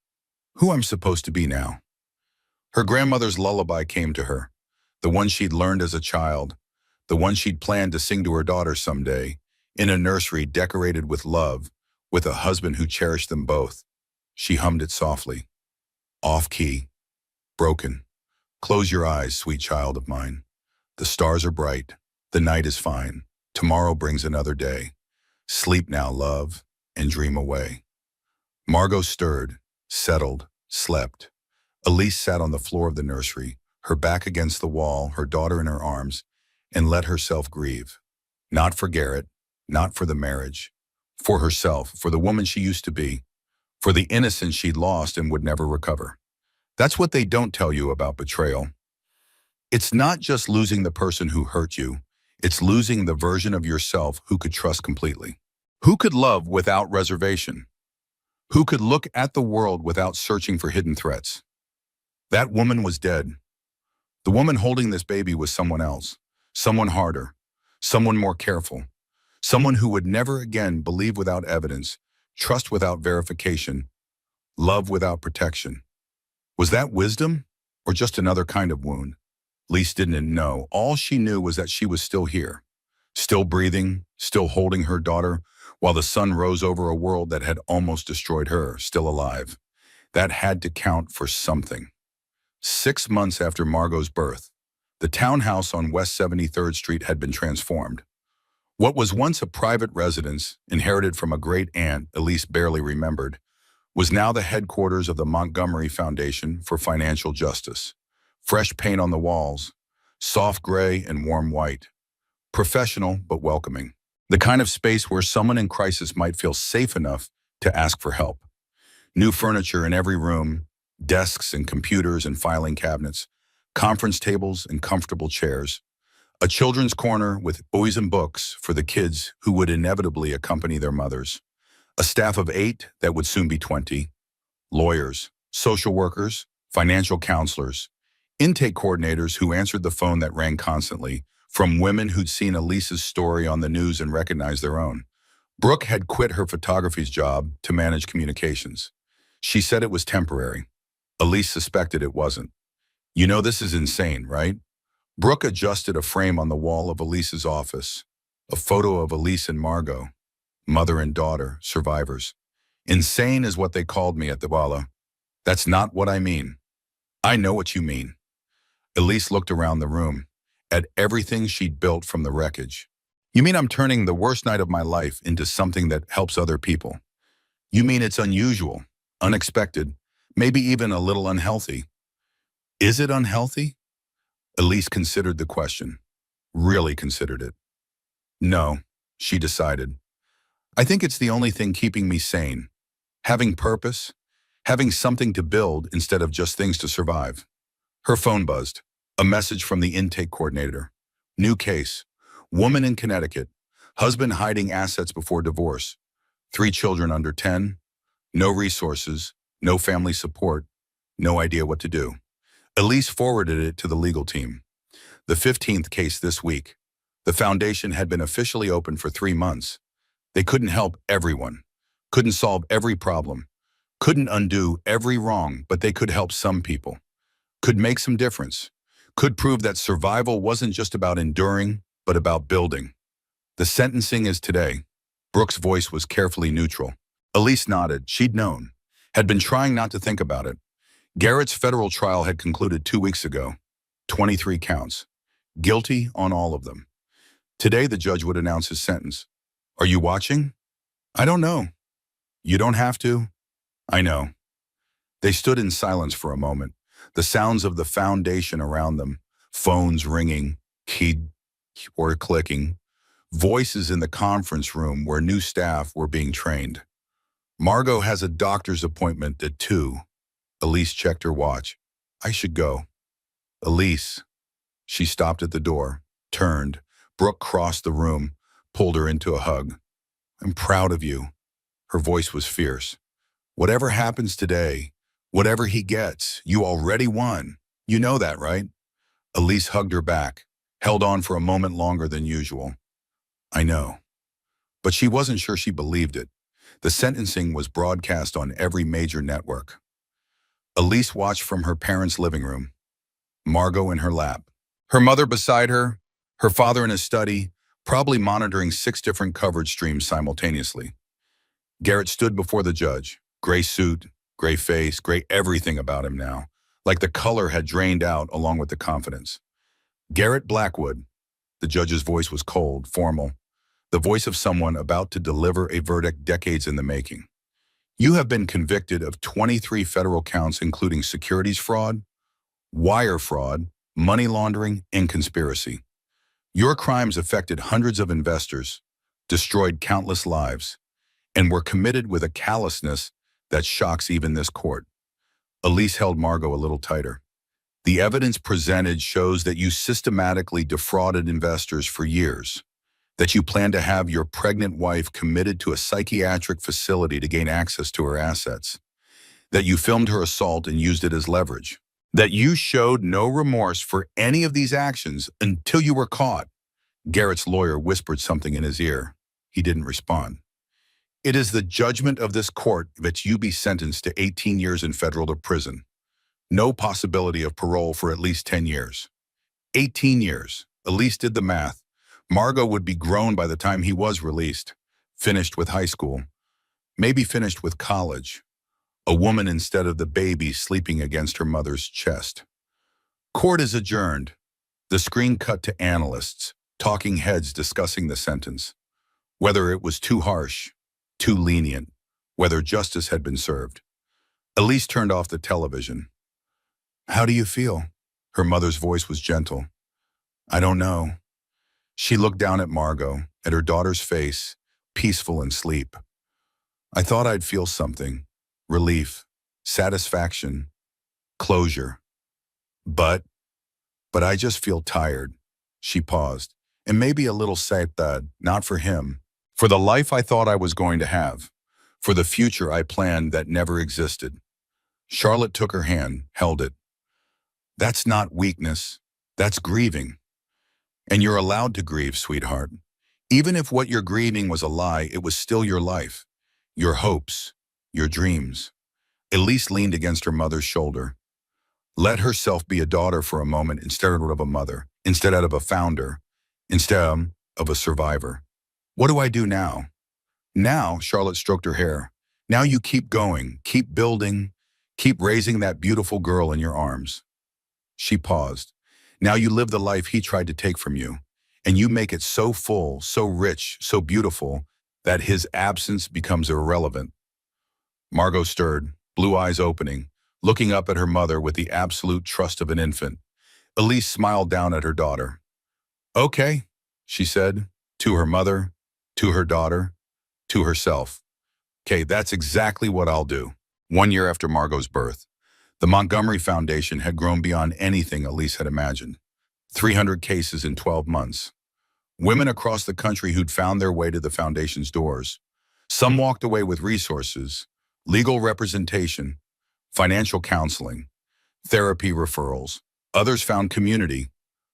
who I'm supposed to be now. Her grandmother's lullaby came to her, the one she'd learned as a child, the one she'd planned to sing to her daughter someday, in a nursery decorated with love, with a husband who cherished them both. She hummed it softly, off-key, broken. Close your eyes, sweet child of mine. The stars are bright. The night is fine. Tomorrow brings another day. Sleep now, love, and dream away. Margot stirred, settled, slept. Elise sat on the floor of the nursery, her back against the wall, her daughter in her arms, and let herself grieve. Not for Garrett, not for the marriage. For herself, for the woman she used to be, for the innocence she'd lost and would never recover. That's what they don't tell you about betrayal. It's not just losing the person who hurt you. It's losing the version of yourself who could trust completely. Who could love without reservation? Who could look at the world without searching for hidden threats? That woman was dead. The woman holding this baby was someone else, someone harder, someone more careful, someone who would never again believe without evidence, trust without verification, love without protection. Was that wisdom or just another kind of wound? Lise didn't know. All she knew was that she was still here, still breathing, still holding her daughter, while the sun rose over a world that had almost destroyed her, still alive. That had to count for something. 6 months after Margot's birth, the townhouse on West 73rd Street had been transformed. What was once a private residence, inherited from a great aunt Elise barely remembered, was now the headquarters of the Montgomery Foundation for Financial Justice. Fresh paint on the walls, soft gray and warm white. Professional but welcoming. The kind of space where someone in crisis might feel safe enough to ask for help. New furniture in every room, desks and computers and filing cabinets, conference tables and comfortable chairs. A children's corner with toys and books for the kids who would inevitably accompany their mothers. A staff of 8 that would soon be 20. Lawyers, social workers, financial counselors, intake coordinators who answered the phone that rang constantly, from women who'd seen Elise's story on the news and recognized their own. Brooke had quit her photography's job to manage communications. She said it was temporary. Elise suspected it wasn't. You know this is insane, right? Brooke adjusted a frame on the wall of Elise's office. A photo of Elise and Margot, mother and daughter, survivors. Insane is what they called me at the Walla. That's not what I mean. I know what you mean. Elise looked around the room, at everything she'd built from the wreckage. You mean I'm turning the worst night of my life into something that helps other people? You mean it's unusual, unexpected, maybe even a little unhealthy? Is it unhealthy? Elise considered the question, really considered it. No, she decided. I think it's the only thing keeping me sane. Having purpose, having something to build instead of just things to survive. Her phone buzzed. A message from the intake coordinator. New case. Woman in Connecticut. Husband hiding assets before divorce. 3 children under 10. No resources. No family support. No idea what to do. Elise forwarded it to the legal team. The 15th case this week. The foundation had been officially open for 3 months. They couldn't help everyone. Couldn't solve every problem. Couldn't undo every wrong, but they could help some people. Could make some difference. Could prove that survival wasn't just about enduring, but about building. The sentencing is today. Brooke's voice was carefully neutral. Elise nodded. She'd known. Had been trying not to think about it. Garrett's federal trial had concluded 2 weeks ago. 23 counts. Guilty on all of them. Today the judge would announce his sentence. Are you watching? I don't know. You don't have to. I know. They stood in silence for a moment. The sounds of the foundation around them, phones ringing, keyed or clicking, voices in the conference room where new staff were being trained. Margot has a doctor's appointment at 2. Elise checked her watch. I should go. Elise. She stopped at the door, turned. Brooke crossed the room, pulled her into a hug. I'm proud of you. Her voice was fierce. Whatever happens today, whatever he gets, you already won. You know that, right? Elise hugged her back, held on for a moment longer than usual. I know. But she wasn't sure she believed it. The sentencing was broadcast on every major network. Elise watched from her parents' living room, Margot in her lap. Her mother beside her, her father in his study, probably monitoring 6 different coverage streams simultaneously. Garrett stood before the judge, gray suit, gray face, gray everything about him now, like the color had drained out along with the confidence. Garrett Blackwood. The judge's voice was cold, formal, the voice of someone about to deliver a verdict decades in the making. You have been convicted of 23 federal counts including securities fraud, wire fraud, money laundering, and conspiracy. Your crimes affected hundreds of investors, destroyed countless lives, and were committed with a callousness that shocks even this court. Elise held Margot a little tighter. The evidence presented shows that you systematically defrauded investors for years, that you plan to have your pregnant wife committed to a psychiatric facility to gain access to her assets, that you filmed her assault and used it as leverage, that you showed no remorse for any of these actions until you were caught. Garrett's lawyer whispered something in his ear. He didn't respond. It is the judgment of this court that you be sentenced to 18 years in federal prison. No possibility of parole for at least 10 years. 18 years. Elise did the math. Margot would be grown by the time he was released, finished with high school, maybe finished with college, a woman instead of the baby sleeping against her mother's chest. Court is adjourned. The screen cut to analysts, talking heads discussing the sentence, whether it was too harsh, too lenient, whether justice had been served. Elise turned off the television. "How do you feel?" Her mother's voice was gentle. "I don't know." She looked down at Margot, at her daughter's face, peaceful in sleep. "I thought I'd feel something. Relief, satisfaction, closure. But I just feel tired." She paused, "and maybe a little sad, not for him. For the life I thought I was going to have. For the future I planned that never existed." Charlotte took her hand, held it. "That's not weakness. That's grieving. And you're allowed to grieve, sweetheart. Even if what you're grieving was a lie, it was still your life, your hopes, your dreams." Elise leaned against her mother's shoulder. Let herself be a daughter for a moment instead of a mother, instead of a founder, instead of a survivor. "What do I do now?" "Now," Charlotte stroked her hair, "now you keep going, keep building, keep raising that beautiful girl in your arms." She paused. "Now you live the life he tried to take from you, and you make it so full, so rich, so beautiful, that his absence becomes irrelevant." Margot stirred, blue eyes opening, looking up at her mother with the absolute trust of an infant. Elise smiled down at her daughter. "Okay," she said, to her mother, to her daughter, to herself. "Okay, that's exactly what I'll do." 1 year after Margot's birth, the Montgomery Foundation had grown beyond anything Elise had imagined. 300 cases in 12 months. Women across the country who'd found their way to the foundation's doors. Some walked away with resources, legal representation, financial counseling, therapy referrals. Others found community,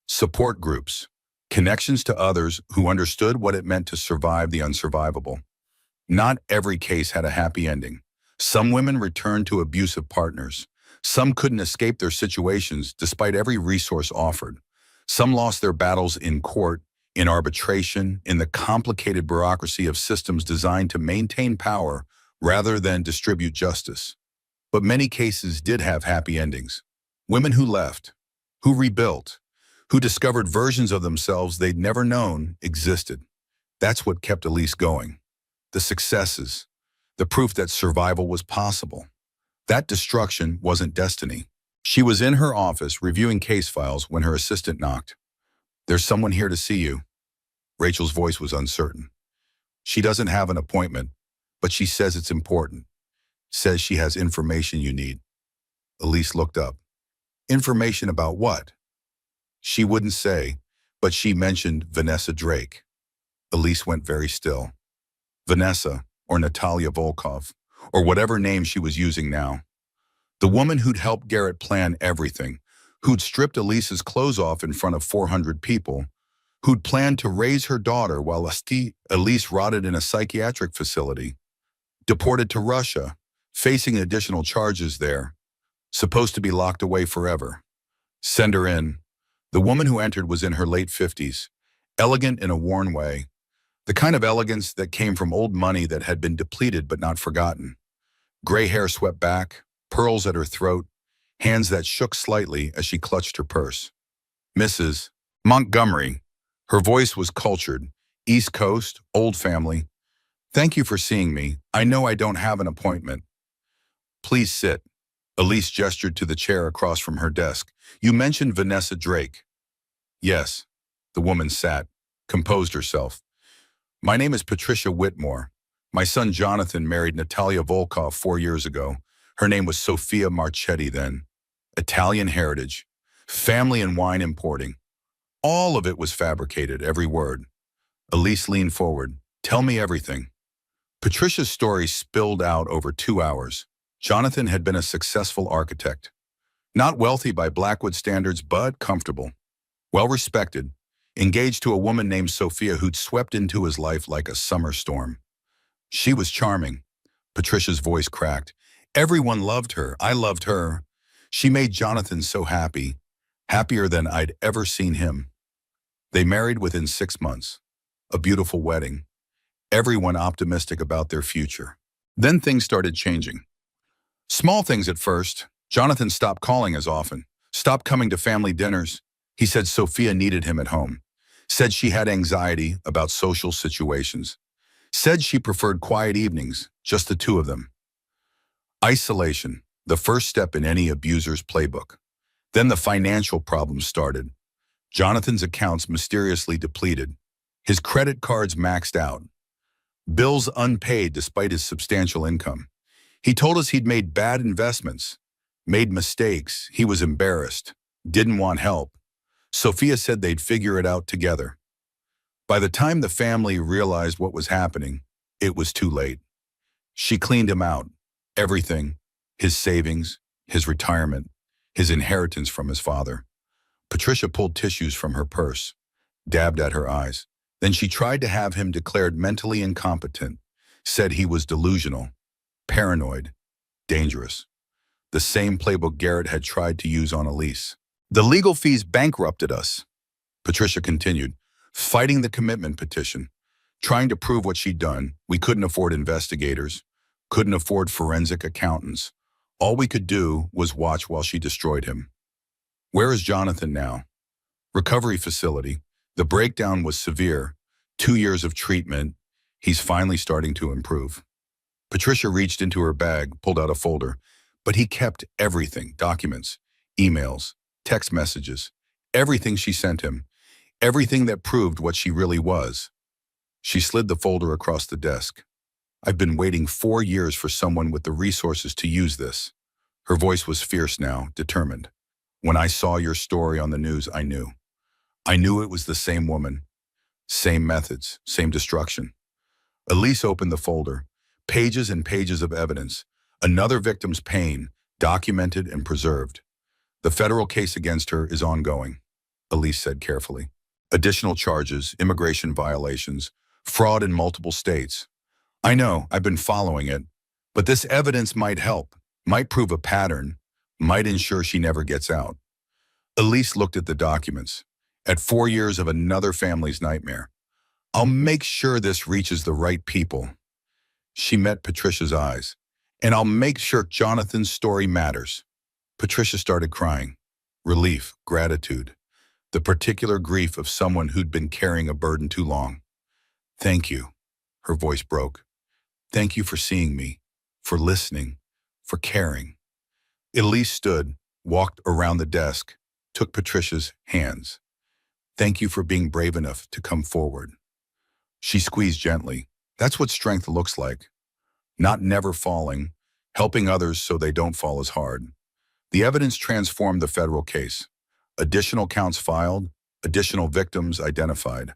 support groups, connections to others who understood what it meant to survive the unsurvivable. Not every case had a happy ending. Some women returned to abusive partners. Some couldn't escape their situations despite every resource offered. Some lost their battles in court, in arbitration, in the complicated bureaucracy of systems designed to maintain power rather than distribute justice. But many cases did have happy endings. Women who left, who rebuilt, who discovered versions of themselves they'd never known existed. That's what kept Elise going. The successes, the proof that survival was possible. That destruction wasn't destiny. She was in her office reviewing case files when her assistant knocked. "There's someone here to see you." Rachel's voice was uncertain. "She doesn't have an appointment, but she says it's important. Says she has information you need." Elise looked up. "Information about what?" She wouldn't say, but she mentioned Vanessa Drake. Elise went very still. Vanessa, or Natalia Volkov, or whatever name she was using now. The woman who'd helped Garrett plan everything, who'd stripped Elise's clothes off in front of 400 people, who'd planned to raise her daughter while Elise rotted in a psychiatric facility, deported to Russia, facing additional charges there, supposed to be locked away forever. Send her in. The woman who entered was in her late 50s, elegant in a worn way, the kind of elegance that came from old money that had been depleted but not forgotten. Gray hair swept back, pearls at her throat, hands that shook slightly as she clutched her purse. "Mrs. Montgomery." Her voice was cultured, East Coast, old family. "Thank you for seeing me. I know I don't have an appointment." "Please sit." Elise gestured to the chair across from her desk. "You mentioned Vanessa Drake." "Yes." The woman sat, composed herself. "My name is Patricia Whitmore. My son Jonathan married Natalia Volkov 4 years ago. Her name was Sophia Marchetti then. Italian heritage, family and wine importing. All of it was fabricated, every word." Elise leaned forward. "Tell me everything." Patricia's story spilled out over 2 hours. Jonathan had been a successful architect. Not wealthy by Blackwood standards, but comfortable. Well-respected. Engaged to a woman named Sophia who'd swept into his life like a summer storm. She was charming. Patricia's voice cracked. "Everyone loved her. I loved her. She made Jonathan so happy. Happier than I'd ever seen him." They married within 6 months. A beautiful wedding. Everyone optimistic about their future. Then things started changing. Small things at first. Jonathan stopped calling as often, stopped coming to family dinners. He said Sophia needed him at home. Said she had anxiety about social situations. Said she preferred quiet evenings, just the two of them. Isolation, the first step in any abuser's playbook. Then the financial problems started. Jonathan's accounts mysteriously depleted. His credit cards maxed out. Bills unpaid despite his substantial income. He told us he'd made bad investments, made mistakes, he was embarrassed, didn't want help. Sophia said they'd figure it out together. By the time the family realized what was happening, it was too late. She cleaned him out. Everything. His savings, his retirement, his inheritance from his father. Patricia pulled tissues from her purse, dabbed at her eyes. Then she tried to have him declared mentally incompetent, said he was delusional, paranoid, dangerous. The same playbook Garrett had tried to use on Elise. The legal fees bankrupted us, Patricia continued, fighting the commitment petition, trying to prove what she'd done. We couldn't afford investigators, couldn't afford forensic accountants. All we could do was watch while she destroyed him. Where is Jonathan now? Recovery facility. The breakdown was severe. 2 years of treatment. He's finally starting to improve. Patricia reached into her bag, pulled out a folder, but he kept everything, documents, emails, text messages, everything she sent him, everything that proved what she really was. She slid the folder across the desk. I've been waiting 4 years for someone with the resources to use this. Her voice was fierce now, determined. When I saw your story on the news, I knew. I knew it was the same woman, same methods, same destruction. Elise opened the folder, pages and pages of evidence, another victim's pain, documented and preserved. The federal case against her is ongoing, Elise said carefully. Additional charges, immigration violations, fraud in multiple states. I know, I've been following it, but this evidence might help, might prove a pattern, might ensure she never gets out. Elise looked at the documents, at 4 years of another family's nightmare. I'll make sure this reaches the right people. She met Patricia's eyes. And I'll make sure Jonathan's story matters. Patricia started crying. Relief, gratitude, the particular grief of someone who'd been carrying a burden too long. Thank you. Her voice broke. Thank you for seeing me, for listening, for caring. Elise stood, walked around the desk, took Patricia's hands. Thank you for being brave enough to come forward. She squeezed gently. That's what strength looks like. Not never falling, helping others so they don't fall as hard. The evidence transformed the federal case. Additional counts filed, additional victims identified.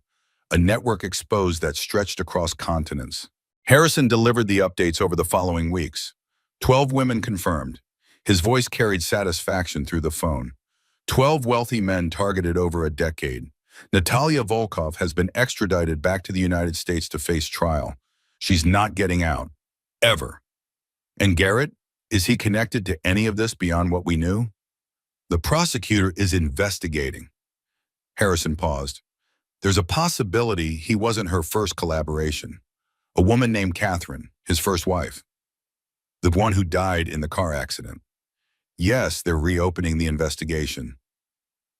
A network exposed that stretched across continents. Harrison delivered the updates over the following weeks. 12 women confirmed. His voice carried satisfaction through the phone. 12 wealthy men targeted over a decade. Natalia Volkov has been extradited back to the United States to face trial. She's not getting out. Ever. And Garrett? Is he connected to any of this beyond what we knew? The prosecutor is investigating. Harrison paused. There's a possibility he wasn't her first collaboration. A woman named Catherine, his first wife. The one who died in the car accident. Yes, they're reopening the investigation.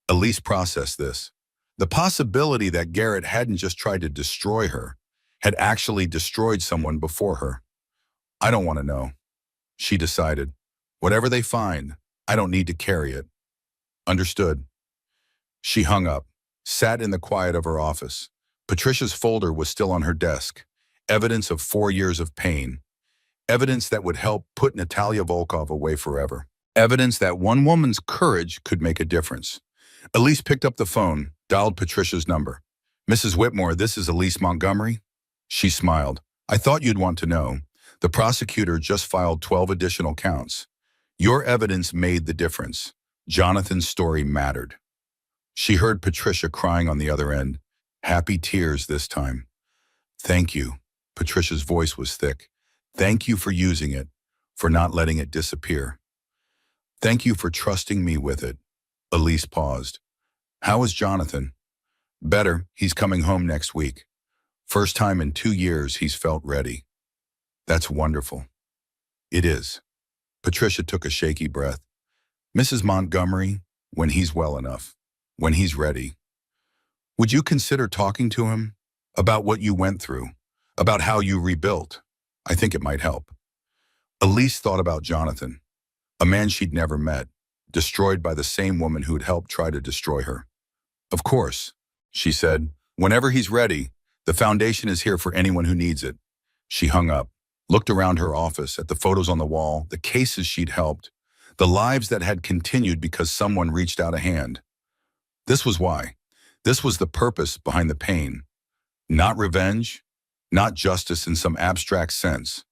Elise processed this. The possibility that Garrett hadn't just tried to destroy her, had actually destroyed someone before her. I don't want to know. She decided. Whatever they find, I don't need to carry it. Understood. She hung up, sat in the quiet of her office. Patricia's folder was still on her desk. Evidence of 4 years of pain. Evidence that would help put Natalia Volkov away forever. Evidence that one woman's courage could make a difference. Elise picked up the phone, dialed Patricia's number. Mrs. Whitmore, this is Elise Montgomery. She smiled. I thought you'd want to know. The prosecutor just filed 12 additional counts. Your evidence made the difference. Jonathan's story mattered. She heard Patricia crying on the other end. Happy tears this time. Thank you. Patricia's voice was thick. Thank you for using it, for not letting it disappear. Thank you for trusting me with it. Elise paused. How is Jonathan? Better. He's coming home next week. First time in 2 years he's felt ready. That's wonderful. It is. Patricia took a shaky breath. Mrs. Montgomery, when he's well enough, when he's ready. Would you consider talking to him about what you went through, about how you rebuilt? I think it might help. Elise thought about Jonathan, a man she'd never met, destroyed by the same woman who'd helped try to destroy her. Of course, she said, whenever he's ready, the foundation is here for anyone who needs it. She hung up, looked around her office at the photos on the wall, the cases she'd helped, the lives that had continued because someone reached out a hand. This was why. This was the purpose behind the pain. Not revenge, not justice in some abstract sense.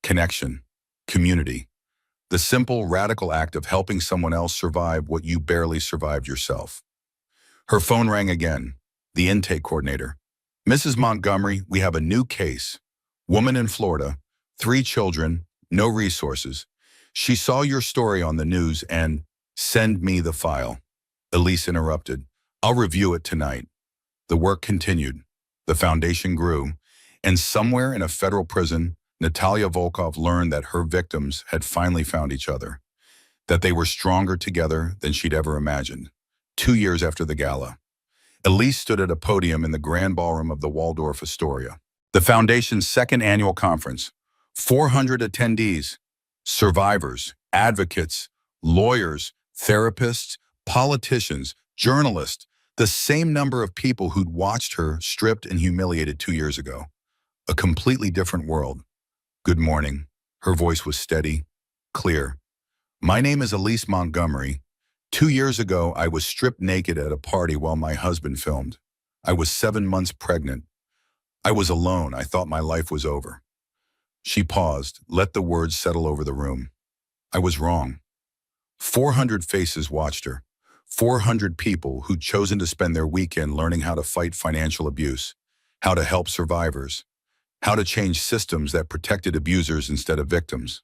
Connection, community. The simple, radical act of helping someone else survive what you barely survived yourself. Her phone rang again. The intake coordinator. Mrs. Montgomery, we have a new case. Woman in Florida, 3 children, no resources. She saw your story on the news and send me the file. Elise interrupted. I'll review it tonight. The work continued. The foundation grew. And somewhere in a federal prison, Natalia Volkov learned that her victims had finally found each other, that they were stronger together than she'd ever imagined. 2 years after the gala, Elise stood at a podium in the grand ballroom of the Waldorf Astoria. The Foundation's second annual conference, 400 attendees, survivors, advocates, lawyers, therapists, politicians, journalists, the same number of people who'd watched her stripped and humiliated 2 years ago. A completely different world. Good morning. Her voice was steady, clear. My name is Elise Montgomery. 2 years ago, I was stripped naked at a party while my husband filmed. I was 7 months pregnant. I was alone. I thought my life was over. She paused, let the words settle over the room. I was wrong. 400 faces watched her. 400 people who'd chosen to spend their weekend learning how to fight financial abuse, how to help survivors, how to change systems that protected abusers instead of victims.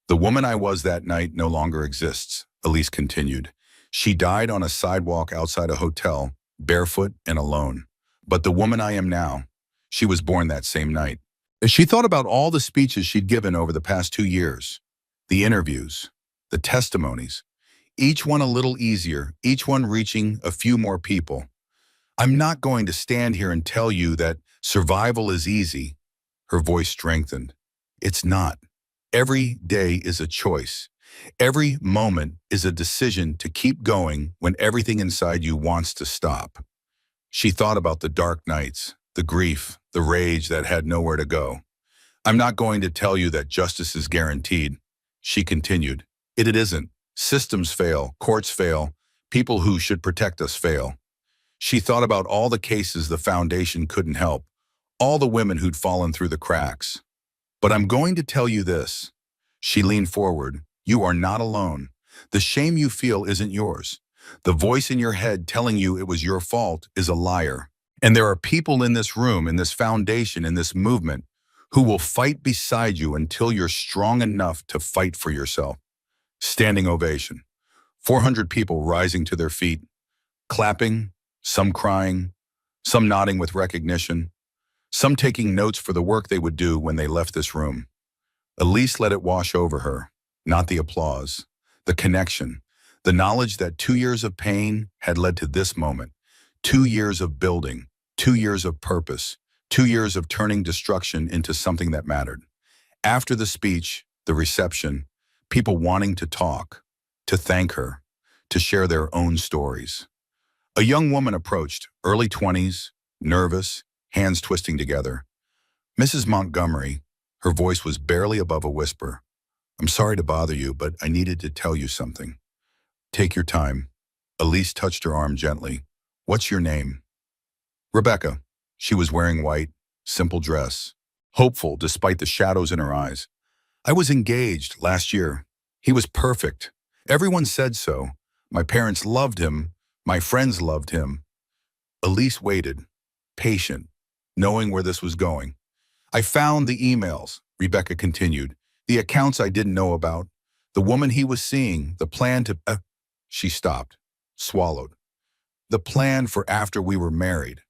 The woman I was that night no longer exists, Elise continued. She died on a sidewalk outside a hotel, barefoot and alone. But the woman I am now, she was born that same night. As she thought about all the speeches she'd given over the past 2 years, the interviews, the testimonies, each one a little easier, each one reaching a few more people. I'm not going to stand here and tell you that survival is easy. Her voice strengthened. It's not. Every day is a choice. Every moment is a decision to keep going when everything inside you wants to stop. She thought about the dark nights, the grief, the rage that had nowhere to go. I'm not going to tell you that justice is guaranteed. She continued. It isn't. Systems fail, courts fail, people who should protect us fail. She thought about all the cases the foundation couldn't help, all the women who'd fallen through the cracks. But I'm going to tell you this. She leaned forward. You are not alone. The shame you feel isn't yours. The voice in your head telling you it was your fault is a liar. And there are people in this room, in this foundation, in this movement, who will fight beside you until you're strong enough to fight for yourself. Standing ovation. 400 people rising to their feet, clapping, some crying, some nodding with recognition, some taking notes for the work they would do when they left this room. Elise let it wash over her, not the applause, the connection, the knowledge that 2 years of pain had led to this moment, 2 years of building, 2 years of purpose, 2 years of turning destruction into something that mattered. After the speech, the reception, people wanting to talk, to thank her, to share their own stories. A young woman approached, early 20s, nervous, hands twisting together. Mrs. Montgomery, her voice was barely above a whisper. I'm sorry to bother you, but I needed to tell you something. Take your time. Elise touched her arm gently. What's your name? Rebecca. She was wearing white, simple dress, hopeful despite the shadows in her eyes. I was engaged last year. He was perfect. Everyone said so. My parents loved him. My friends loved him. Elise waited, patient, knowing where this was going. I found the emails, Rebecca continued, the accounts I didn't know about, the woman he was seeing, the plan to... She stopped, swallowed. The plan for after we were married.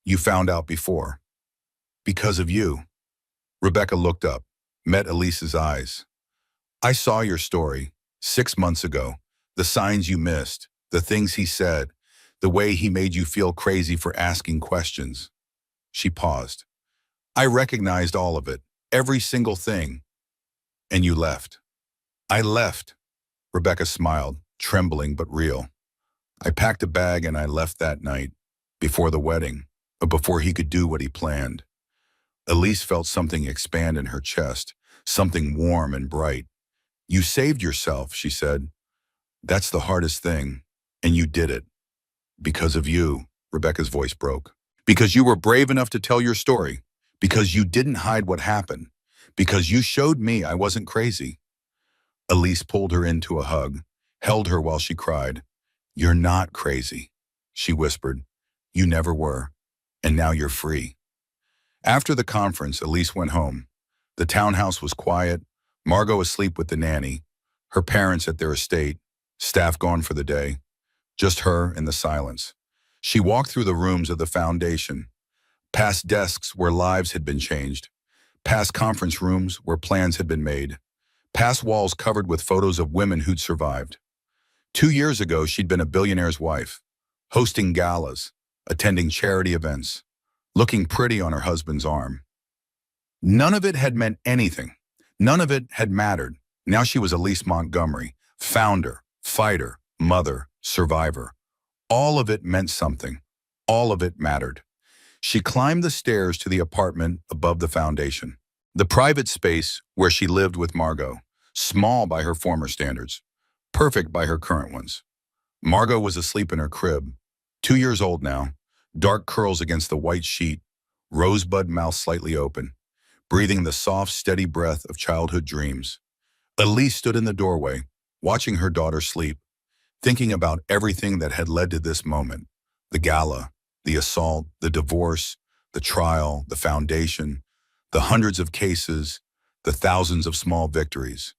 You found out before. Because of you. Rebecca looked up, met Elise's eyes. I saw your story 6 months ago, the signs you missed, the things he said, The way he made you feel crazy for asking questions. She paused. I recognized all of it, every single thing. And you left. I left. Rebecca smiled, trembling but real. I packed a bag and I left that night, before the wedding, but before he could do what he planned. Elise felt something expand in her chest, something warm and bright. You saved yourself, she said. That's the hardest thing, and you did it. Because of you, Rebecca's voice broke. Because you were brave enough to tell your story. Because you didn't hide what happened. Because you showed me I wasn't crazy. Elise pulled her into a hug, held her while she cried. You're not crazy, she whispered. You never were, and now you're free. After the conference, Elise went home. The townhouse was quiet, Margot asleep with the nanny, her parents at their estate, staff gone for the day, just her in the silence. She walked through the rooms of the foundation, past desks where lives had been changed, past conference rooms where plans had been made, past walls covered with photos of women who'd survived. 2 years ago, she'd been a billionaire's wife, hosting galas, attending charity events, looking pretty on her husband's arm. None of it had meant anything. None of it had mattered. Now she was Elise Montgomery, founder, fighter, mother, survivor. All of it meant something. All of it mattered. She climbed the stairs to the apartment above the foundation, the private space where she lived with Margot, small by her former standards, perfect by her current ones. Margot was asleep in her crib, 2 years old now, dark curls against the white sheet, rosebud mouth slightly open, breathing the soft, steady breath of childhood dreams. Elise stood in the doorway, watching her daughter sleep, thinking about everything that had led to this moment, the gala, the assault, the divorce, the trial, the foundation, the hundreds of cases, the thousands of small victories,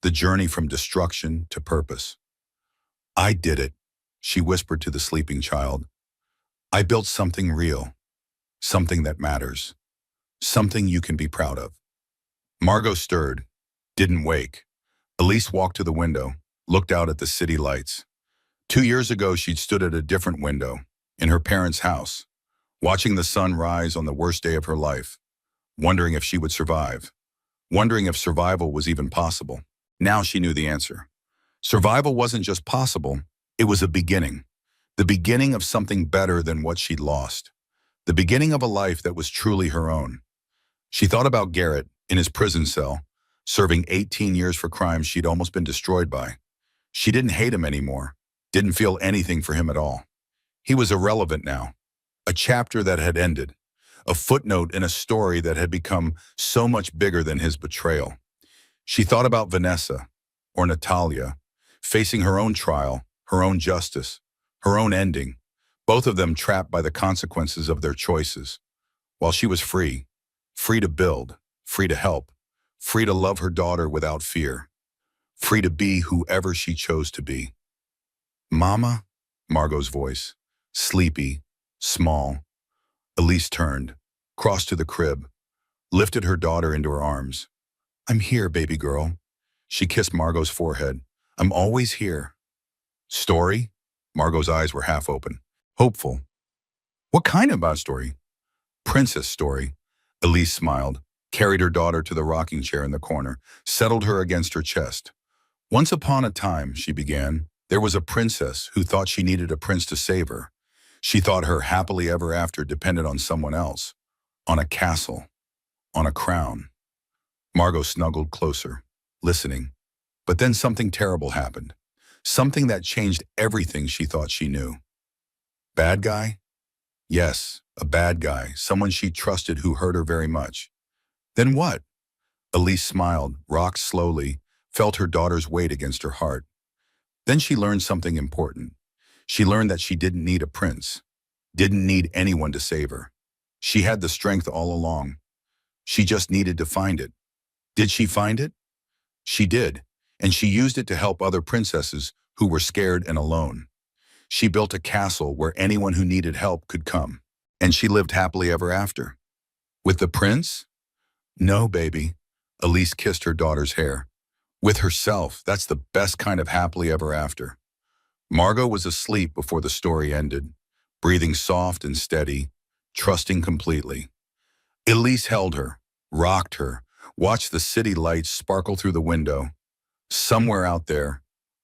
the journey from destruction to purpose. I did it, she whispered to the sleeping child. I built something real, something that matters, something you can be proud of. Margot stirred, didn't wake. Elise walked to the window, looked out at the city lights. 2 years ago, she'd stood at a different window, in her parents' house, watching the sun rise on the worst day of her life, wondering if she would survive, wondering if survival was even possible. Now she knew the answer. Survival wasn't just possible, it was a beginning. The beginning of something better than what she'd lost. The beginning of a life that was truly her own. She thought about Garrett in his prison cell, serving 18 years for crimes she'd almost been destroyed by. She didn't hate him anymore, didn't feel anything for him at all. He was irrelevant now, a chapter that had ended, a footnote in a story that had become so much bigger than his betrayal. She thought about Vanessa, or Natalia, facing her own trial, her own justice, her own ending, both of them trapped by the consequences of their choices, while she was free, free to build, free to help, free to love her daughter without fear, free to be whoever she chose to be. Mama, Margot's voice, sleepy, small. Elise turned, crossed to the crib, lifted her daughter into her arms. I'm here, baby girl. She kissed Margot's forehead. I'm always here. Story? Margot's eyes were half open. Hopeful. What kind of a story? Princess story. Elise smiled, carried her daughter to the rocking chair in the corner, settled her against her chest. Once upon a time, she began, there was a princess who thought she needed a prince to save her. She thought her happily ever after depended on someone else, on a castle, on a crown. Margot snuggled closer, listening. But then something terrible happened. Something that changed everything she thought she knew. Bad guy? Yes, a bad guy, someone she trusted who hurt her very much. Then what? Elise smiled, rocked slowly, felt her daughter's weight against her heart. Then she learned something important. She learned that she didn't need a prince, didn't need anyone to save her. She had the strength all along. She just needed to find it. Did she find it? She did, and she used it to help other princesses who were scared and alone. She built a castle where anyone who needed help could come, and she lived happily ever after. With the prince? No, baby. Elise kissed her daughter's hair. With herself, that's the best kind of happily ever after. Margot was asleep before the story ended, breathing soft and steady, trusting completely. Elise held her, rocked her, watched the city lights sparkle through the window. Somewhere out there,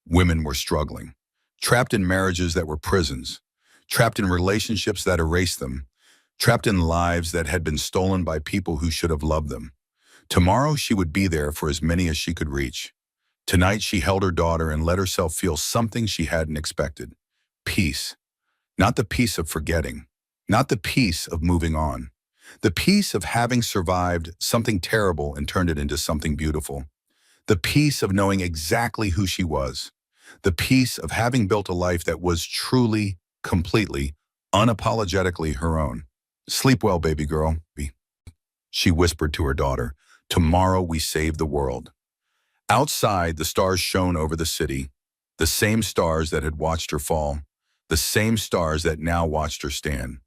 women were struggling, trapped in marriages that were prisons, trapped in relationships that erased them, trapped in lives that had been stolen by people who should have loved them. Tomorrow she would be there for as many as she could reach. Tonight she held her daughter and let herself feel something she hadn't expected. Peace. Not the peace of forgetting. Not the peace of moving on. The peace of having survived something terrible and turned it into something beautiful. The peace of knowing exactly who she was. The peace of having built a life that was truly, completely, unapologetically her own. Sleep well, baby girl, she whispered to her daughter. Tomorrow we save the world. Outside, the stars shone over the city, the same stars that had watched her fall, the same stars that now watched her stand.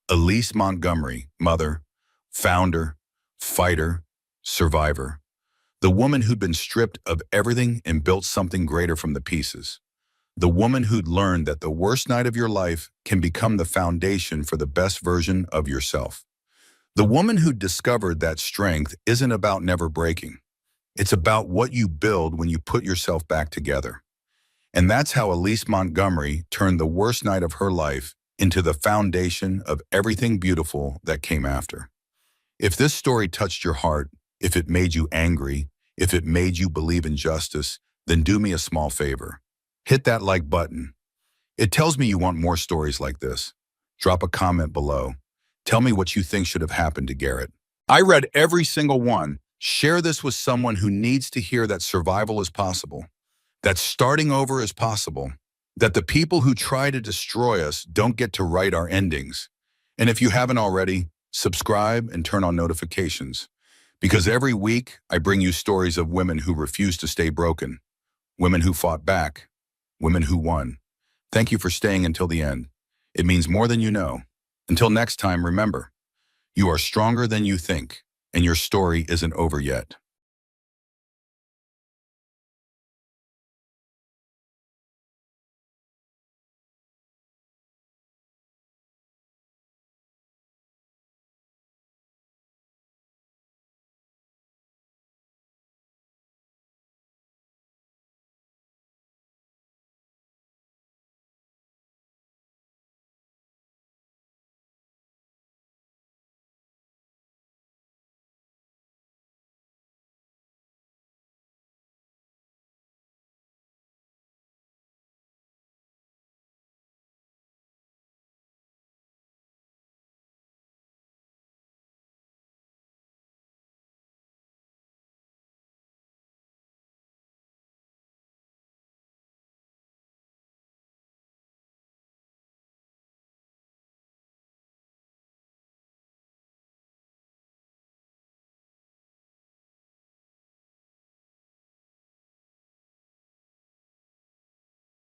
Elise Montgomery, mother, founder, fighter, survivor. The woman who'd been stripped of everything and built something greater from the pieces. The woman who'd learned that the worst night of your life can become the foundation for the best version of yourself. The woman who discovered that strength isn't about never breaking. It's about what you build when you put yourself back together. And that's how Elise Montgomery turned the worst night of her life into the foundation of everything beautiful that came after. If this story touched your heart, if it made you angry, if it made you believe in justice, then do me a small favor. Hit that like button. It tells me you want more stories like this. Drop a comment below. Tell me what you think should have happened to Garrett. I read every single one. Share this with someone who needs to hear that survival is possible, that starting over is possible, that the people who try to destroy us don't get to write our endings. And if you haven't already, subscribe and turn on notifications. Because every week, I bring you stories of women who refuse to stay broken, women who fought back, women who won. Thank you for staying until the end. It means more than you know. Until next time, remember, you are stronger than you think, and your story isn't over yet.